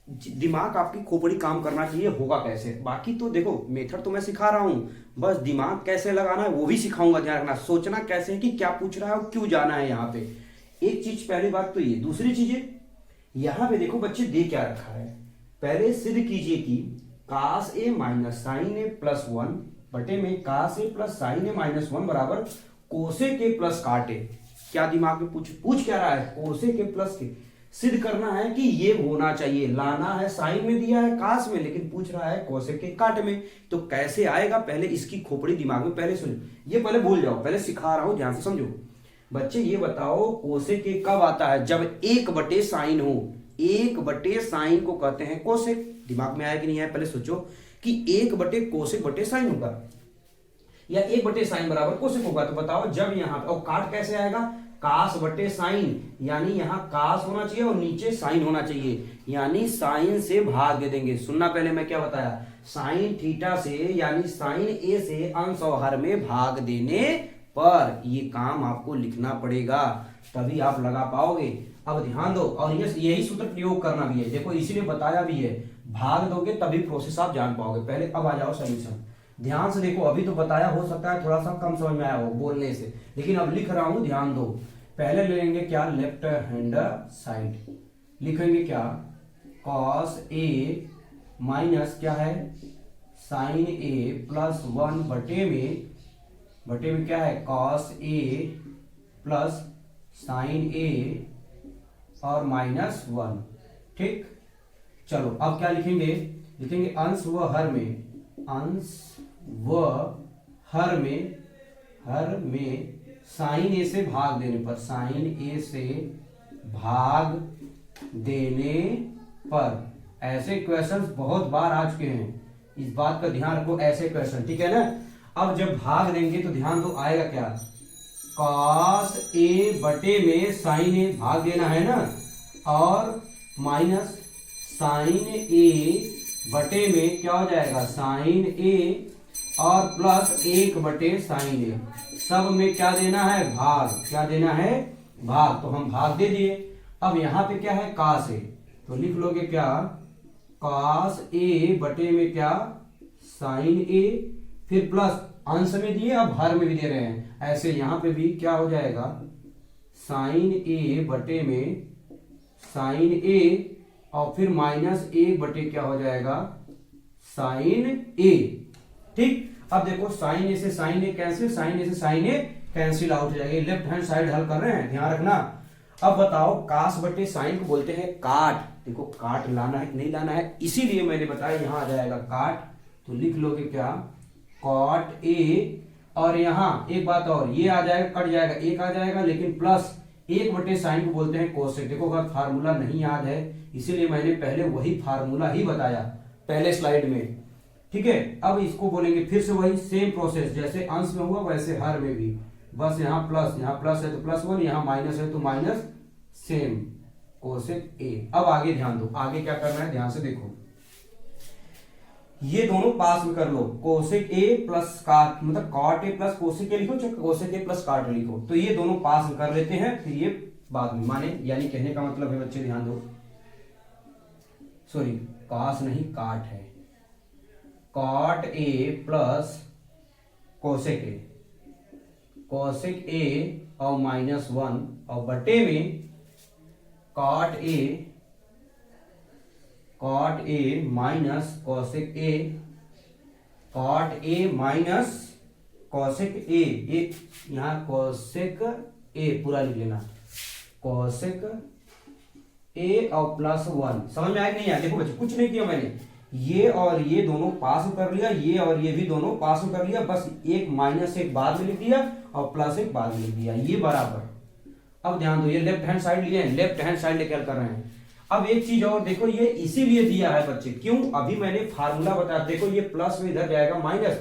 दिमाग आपकी खोपड़ी काम करना चाहिए, होगा कैसे, बाकी तो देखो मेथड तो मैं सिखा रहा हूं, बस दिमाग कैसे लगाना है वो भी सिखाऊंगा। ध्यान रखना, सोचना कैसे है कि क्या पूछ रहा है और क्यों जाना है यहाँ पे, एक चीज, पहली बात तो ये। दूसरी चीजें यहाँ पे देखो बच्चे दे क्या रखा है, पहले सिद्ध कीजिए कि cos ए माइनस साइन ए प्लस 1 बटे में cos ए प्लस साइन ए माइनस 1 बराबर कोसेक ए प्लस काट ए। क्या दिमाग में पूछ क्या रहा है, कोसेक ए प्लस के सिद्ध करना है कि ये होना चाहिए, लाना है, साइन में दिया है कास में, लेकिन पूछ रहा है कोसेक के काट में। तो कैसे आएगा, पहले इसकी खोपड़ी दिमाग में पहले सुनो, ये पहले भूल जाओ, पहले सिखा रहा हूं, ध्यान से समझो। बच्चे ये बताओ कोसेक के कब आता है, जब 1/sin हो, 1/sin को कहते हैं कोसेक। दिमाग में आया कि नहीं आया, पहले सोचो कि 1/कोसेक/sin होगा या 1/sin बराबर कोसेक होगा। तो बताओ जब यहाँ पे, और काट कैसे आएगा, cos/sin, यानी यहाँ cos होना चाहिए और नीचे sin होना चाहिए, यानी sin से भाग दे देंगे। सुनना पहले मैं क्या बताया, sin थीटा से यानी sin a से अंश और हर में भाग देने पर ये काम आपको लिखना पड़ेगा, तभी आप लगा पाओगे। अब ध्यान दो, और यही सूत्र प्रयोग करना भी है, देखो इसीलिए बताया भी है, भाग दोगे तभी प्रोसेस आप जान पाओगे। पहले अब आ जाओ सोल्यूशन, ध्यान से देखो, अभी तो बताया, हो सकता है थोड़ा सा कम समझ में आया हो बोलने से, लेकिन अब लिख रहा हूं, ध्यान दो। पहले ले लेंगे क्या, लेफ्ट हैंड साइड, लिखेंगे क्या, cos ए माइनस क्या है, साइन ए प्लस 1 बटे में क्या है, cos ए प्लस साइन ए और माइनस 1, ठीक। चलो अब क्या लिखेंगे अंश व हर में, अंश व हर में साइन ए से भाग देने पर, साइन ए से भाग देने पर। ऐसे क्वेश्चंस बहुत बार आ चुके हैं, इस बात का ध्यान रखो, ऐसे क्वेश्चन, ठीक है ना। अब जब भाग देंगे तो ध्यान दो आएगा क्या, cos ए बटे में साइन ए, भाग देना है ना, और माइनस साइन ए बटे में क्या हो जाएगा, साइन ए और प्लस 1/sin ए, सब में क्या देना है, भाग, क्या देना है, भाग। तो हम भाग दे दिए। अब यहाँ पे क्या है, cos ए, तो लिख लोगे क्या, cos ए बटे में क्या, साइन ए, फिर प्लस अंश में दिए, अब हर में भी दे रहे हैं, ऐसे यहाँ पे भी क्या हो जाएगा, साइन ए बटे में साइन ए और फिर माइनस 1 क्या हो जाएगा, साइन ए, ठीक। अब देखो साइन ए से साइन ए कैंसिल, साइन ए से साइन ए कैंसिल आउट हो जाएगा। लेफ्ट हैंड साइड हल कर रहे हैं, ध्यान रखना। अब बताओ cos/sin को बोलते हैं काट, देखो काट लाना है कि नहीं लाना है, इसीलिए मैंने बताया यहाँ आ जाएगा काट, तो लिख लोगे क्या, cot ए, और यहाँ एक बात और, ये आ जाएगा, कट जाएगा, एक आ जाएगा, लेकिन प्लस 1/sin को बोलते हैं कोसेक। देखो अगर फार्मूला नहीं याद है, इसीलिए मैंने पहले वही फार्मूला ही बताया पहले स्लाइड में, ठीक है। अब इसको बोलेंगे फिर से वही सेम प्रोसेस, जैसे अंश में हुआ वैसे हर में भी, बस यहाँ प्लस है तो +1, यहाँ माइनस है तो माइनस, सेम कोसेक ए। अब आगे ध्यान दो, आगे क्या करना है, ध्यान से देखो, ये दोनों पास में कर लो, कोसेक ए प्लस काट, मतलब cot A plus cosec A लिखो, चाहे कोसेक ए प्लस काट ए लिखो, तो ये दोनों पास में कर लेते हैं, फिर ये बाद में माने, यानी कहने का मतलब है बच्चे ध्यान दो, सॉरी कास नहीं काट है, cot A plus cosec A, cosec A और -1 और बटे में cot A minus cosec A, cot A minus cosec A, यहां कोसेक ए पूरा लिख लेना, कोसेक ए और +1, समझ में आया नहीं आया? देखो बच्चे कुछ नहीं किया मैंने, ये और ये दोनों पास कर लिया, ये और ये भी दोनों पास कर लिया, बस एक -1 बाद में लिख दिया और +1 बाद में लिख दिया, ये बराबर। अब ध्यान दो, ये लेफ्ट हैंड साइड लिए हैं, लेफ्ट हैंड साइड लेकर कर रहे हैं। अब एक चीज और देखो, ये इसीलिए दिया है बच्चे, क्यों, अभी मैंने फार्मूला बताया, देखो ये प्लस में इधर जाएगा माइनस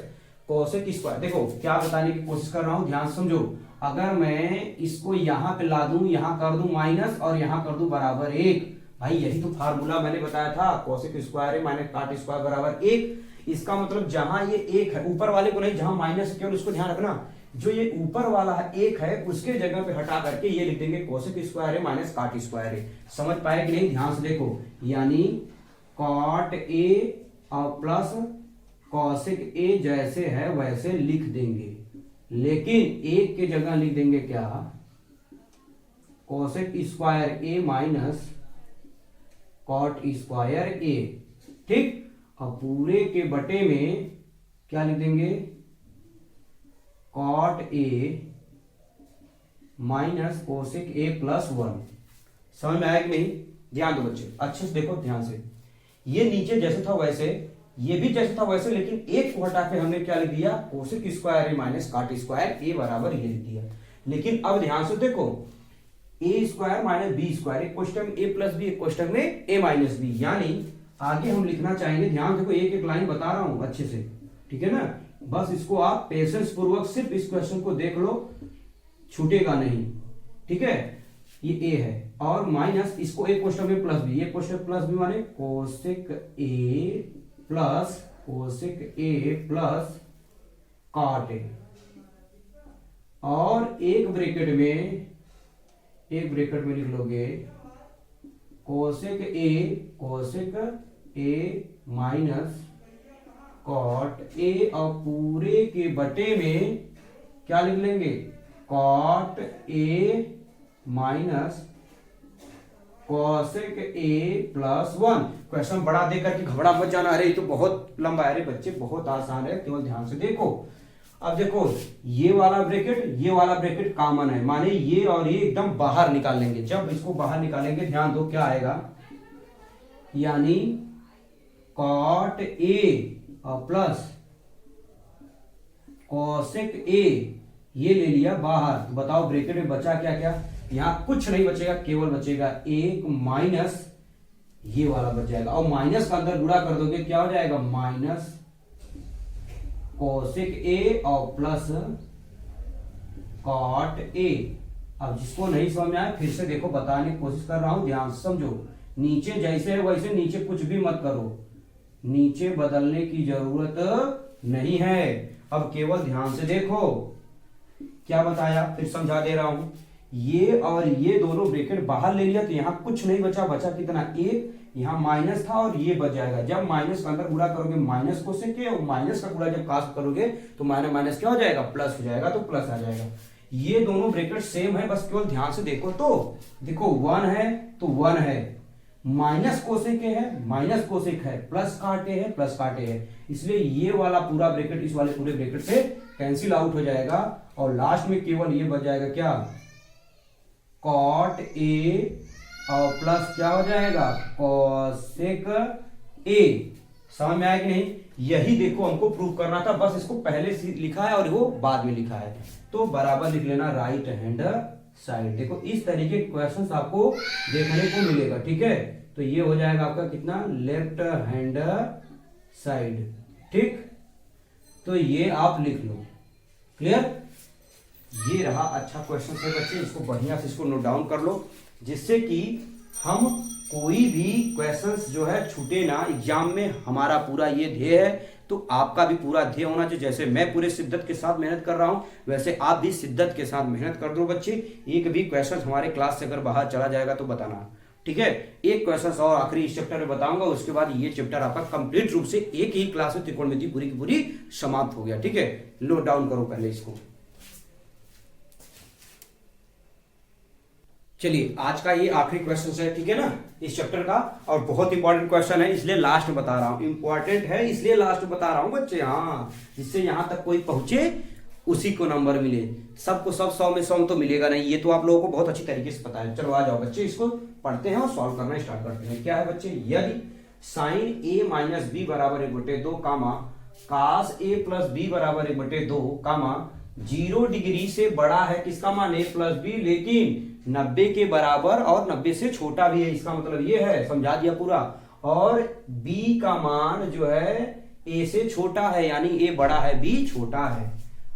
कोसेक स्क्वायर। देखो क्या बताने की कोशिश कर रहा हूं, ध्यान समझो, अगर मैं इसको यहां पे ला दूं, यहां कर दूं माइनस और यहां कर दूं बराबर 1, भाई यही तो फार्मूला मैंने बताया था, कोसेक स्क्वायर है माइनस काट स्क्वायर बराबर 1। इसका मतलब जहां ये 1 है, ऊपर वाले को नहीं, जहां माइनस है केवल उसको ध्यान रखना, जो ये ऊपर वाला है 1 है, उसके जगह पे हटा करके ये लिख देंगे कोसेक स्क्वायर है माइनस काट स्क्वायर है। समझ पाए कि नहीं? ध्यान से देखो, यानी कॉट ए और प्लस कोसेक ए जैसे है वैसे लिख देंगे, लेकिन 1 के जगह लिख देंगे क्या, cosec square A minus cot square A, ठीक। अब पूरे के बटे में क्या लिख देंगे, cot A minus cosec A +1। समझ में आया कि नहीं? ध्यान दो बच्चे, अच्छे से देखो ध्यान से, ये नीचे जैसे था वैसे, ये भी जैसे था वैसे, लेकिन एक को हटा के हमने क्या लिख दिया, कोसेक स्क्वायर ए माइनस काट स्क्वायर ए बराबर ये लिख दिया। लेकिन अब ध्यान से देखो, ए स्क्वायर माइनस बी स्क्वायर, एक क्वेश्चन में ए प्लस बी, एक क्वेश्चन में ए माइनस बी, यानी आगे हम लिखना चाहेंगे, ध्यान देखो, एक एक लाइन बता रहा हूं अच्छे से, ठीक है ना, बस इसको आप पेशेंस पूर्वक सिर्फ इस क्वेश्चन को देख लो, छूटेगा नहीं, ठीक है। ये ए है और माइनस, इसको एक क्वेश्चन में प्लस बी, एक क्वेश्चन प्लस बी माने cosec A plus cot A, और एक ब्रैकेट में लिख लोगे cosec A minus cot A, और पूरे के बटे में क्या लिख लेंगे, cot A minus cosec A +1। Question बड़ा दे करके घबरा मत जाना, अरे ये तो बहुत लंबा है, अरे बच्चे बहुत आसान है, केवल ध्यान से देखो। अब देखो, ये वाला ब्रैकेट कॉमन है, माने ये और ये एकदम बाहर निकाल लेंगे, जब इसको बाहर निकालेंगे ध्यान दो क्या आएगा, यानी कॉट ए और प्लस कोसेक ए, ये ले लिया बाहर, तो बताओ ब्रैकेट में बचा क्या क्या, यहां कुछ नहीं बचेगा, केवल बचेगा एक माइनस ये वाला बच जाएगा, और माइनस का अंदर गुणा कर दोगे क्या हो जाएगा, माइनस कोसेक ए और प्लस कॉट ए। अब जिसको नहीं समझ में आया फिर से देखो, बताने की कोशिश कर रहा हूं, ध्यान से समझो, नीचे जैसे है वैसे नीचे कुछ भी मत करो, नीचे बदलने की जरूरत नहीं है। अब केवल ध्यान से देखो क्या बताया, फिर समझा दे रहा हूं, ये और ये दोनों ब्रैकेट बाहर ले लिया तो यहां कुछ नहीं बचा, बचा कितना, एक, यहां माइनस था और ये बच जाएगा, जब माइनस का अंदर गुणा करोगे माइनस कोसेक ए, और माइनस का गुणा जब कास्ट करोगे तो माइनस क्या हो जाएगा, प्लस हो जाएगा, तो प्लस आ जाएगा। ये दोनों ब्रैकेट सेम है, बस केवल ध्यान से देखो, तो देखो 1 है तो 1 है, माइनस कोसेक ए है, माइनस कोसेक है, प्लस काट ए है, प्लस काट ए है, इसलिए ये वाला पूरा ब्रैकेट इस वाले पूरे ब्रैकेट से कैंसिल आउट हो जाएगा, और लास्ट में केवल ये बच जाएगा क्या, कॉट ए और प्लस क्या हो जाएगा, कोसेक ए। समझ में आया कि नहीं? यही देखो हमको प्रूव करना था, बस इसको पहले से लिखा है और वो बाद में लिखा है, तो बराबर लिख लेना राइट हैंड साइड। देखो इस तरीके के क्वेश्चंस आपको देखने को मिलेगा, ठीक है। तो ये हो जाएगा आपका कितना, लेफ्ट हैंड साइड। ठीक, तो ये आप लिख लो। क्लियर, ये रहा अच्छा क्वेश्चन है बच्चे, इसको बढ़िया से इसको नोट डाउन कर लो, जिससे कि हम कोई भी क्वेश्चंस जो है छूटे ना एग्जाम में। हमारा पूरा ये ध्येय है, तो आपका भी पूरा ध्येय होना चाहिए। जैसे मैं पूरे शिद्दत के साथ मेहनत कर रहा हूं, वैसे आप भी शिद्दत के साथ मेहनत कर दो बच्चे। एक भी क्वेश्चन हमारे क्लास से अगर बाहर चला जाएगा तो बताना, ठीक है। एक क्वेश्चन और आखिरी इस चैप्टर में बताऊंगा, उसके बाद ये चैप्टर आपका कंप्लीट रूप से एक ही क्लास में त्रिकोणमिति पूरी की पूरी समाप्त हो गया, ठीक है। नोट डाउन करो पहले इसको। चलिए, आज का ये आखिरी क्वेश्चन है, ठीक है ना, इस चैप्टर का, और बहुत इंपॉर्टेंट क्वेश्चन है, इसलिए लास्ट में बता रहा हूं। इंपॉर्टेंट है इसलिए लास्ट में बता रहा हूं बच्चे, हाँ, जिससे यहां तक कोई पहुंचे उसी को नंबर मिले। सबको सब 100 में 100 तो मिलेगा नहीं, ये तो आप लोगों को बहुत अच्छी तरीके से पता है। चलो आ जाओ बच्चे, इसको पढ़ते हैं और सॉल्व करना स्टार्ट करते हैं। क्या है बच्चे, यदि साइन ए माइनस बी बराबर 1/2 कामा कास ए प्लस बी बराबर 1/2 कामा 0 डिग्री से बड़ा है किसका मान, ए प्लस बी, लेकिन 90 के बराबर और 90 से छोटा भी है, इसका मतलब ये है, समझा दिया पूरा। और b का मान जो है a से छोटा है, यानी a बड़ा है b छोटा है,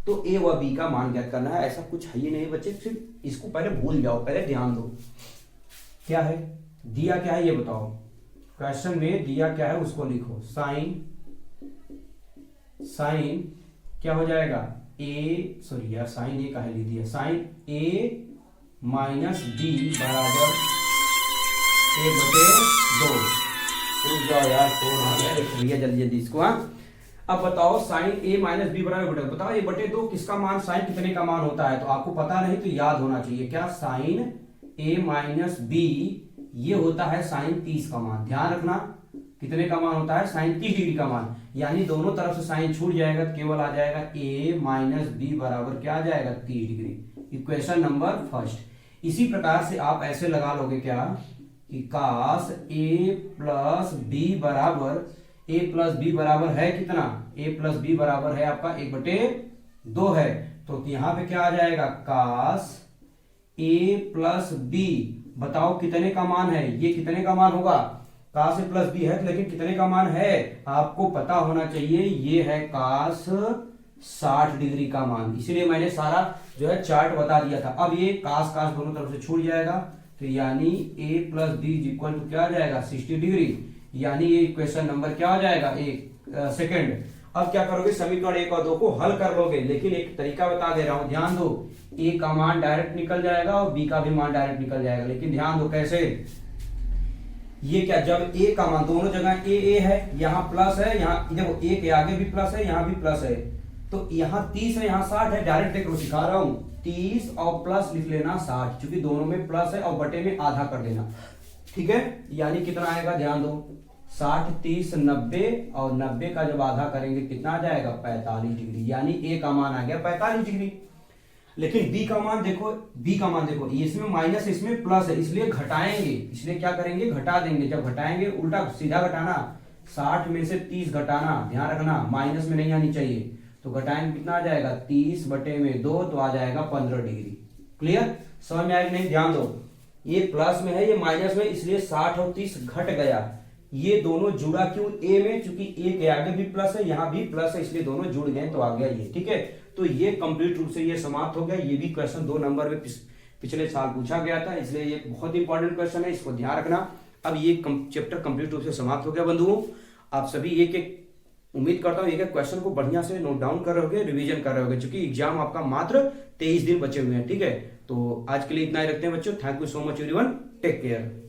तो a व b का मान ज्ञात करना है। ऐसा कुछ है ही नहीं बच्चे, सिर्फ इसको पहले भूल जाओ, पहले ध्यान दो। क्या है दिया, क्या है ये बताओ, क्वेश्चन में दिया क्या है उसको लिखो। साइन क्या हो जाएगा, सॉरी यार, साइन ए का है, लिख दिया, साइन a माइनस बी बराबर 1/2। रुक जाओ यार, फोन आ गया, भैया जल्दी जल्दी इसको। हाँ, अब बताओ साइन ए माइनस बी बराबर 1/2, बताओ 1/2 किसका मान, साइन कितने का मान होता है, तो आपको पता नहीं तो याद होना चाहिए। क्या, साइन ए माइनस बी ये होता है साइन 30 का मान। ध्यान रखना कितने का मान होता है, साइन 30 डिग्री का मान, यानी दोनों तरफ से साइन छूट जाएगा, केवल आ जाएगा a माइनस बी बराबर क्या आ जाएगा, 30 डिग्री। Equation number first. इसी प्रकार से आप ऐसे लगा लोगे क्या, कि कास a प्लस बी बराबर है कितना, a प्लस बी बराबर है आपका 1/2 है, तो यहाँ पे क्या आ जाएगा, कास a प्लस बी, बताओ कितने का मान है, ये कितने का मान होगा, कास a प्लस बी है, लेकिन कितने का मान है आपको पता होना चाहिए, ये है कास 60 डिग्री का मान। इसीलिए मैंने सारा जो है चार्ट बता दिया था। अब ये कास दोनों तरफ से छूट जाएगा, तो यानी a plus B equal to क्या आ जाएगा, 60 डिग्री, यानी ये इक्वेशन नंबर क्या आ जाएगा, सेकंड। अब क्या करोगे, समीकरण 1 और 2 को हल कर लोगे, लेकिन एक तरीका बता दे रहा हूं, ध्यान दो। a का मान डायरेक्ट निकल जाएगा और b का भी मान डायरेक्ट निकल जाएगा, लेकिन ध्यान दो कैसे। ये क्या, जब a का मान दोनों जगह a है, यहाँ प्लस है, यहाँ देखो a के आगे भी प्लस है, यहाँ भी प्लस है, तो यहाँ 30 है, यहाँ 60 है, डायरेक्ट देखो सिखा रहा हूं, 30 और प्लस लिख लेना 60, क्योंकि दोनों में प्लस है, और बटे में आधा कर देना, ठीक है। यानी कितना आएगा, ध्यान दो, 60 30 90, और 90 का जब आधा करेंगे कितना आ जाएगा, 45 डिग्री, यानी a का मान आ गया 45 डिग्री। लेकिन b का मान देखो, इसमें माइनस इसमें प्लस है, इसलिए घटाएंगे, इसलिए क्या करेंगे, घटा देंगे। जब घटाएंगे उल्टा सीधा घटाना, 60 में से 30 घटाना, ध्यान रखना माइनस में नहीं आनी चाहिए, तो घटाएंगे कितना आ जाएगा, 30/2, तो आ जाएगा 15 डिग्री। क्लियर, समझ में आएगा नहीं, ध्यान दो, ये प्लस में है, ये माइनस में, इसलिए 60 और 30 घट गया, ये दोनों जुड़ा क्यों, a में, क्योंकि a के आगे भी प्लस है, यहाँ भी प्लस है, इसलिए दोनों जुड़ गए, तो आ गया ये, ठीक है। तो ये कंप्लीट रूप से ये समाप्त हो गया। ये भी क्वेश्चन 2 नंबर में पिछले साल पूछा गया था, इसलिए ये बहुत इंपॉर्टेंट क्वेश्चन है, इसको ध्यान रखना। अब ये चैप्टर कंप्लीट रूप से समाप्त हो गया बंधुओं। आप सभी एक एक उम्मीद करता हूँ एक एक क्वेश्चन को बढ़िया से नोट डाउन कर रहे होगे, रिवीजन कर रहे होगे, क्योंकि एग्जाम आपका मात्र 23 दिन बचे हुए हैं, ठीक है। तो आज के लिए इतना ही रखते हैं बच्चों। Thank you so much everyone, take care.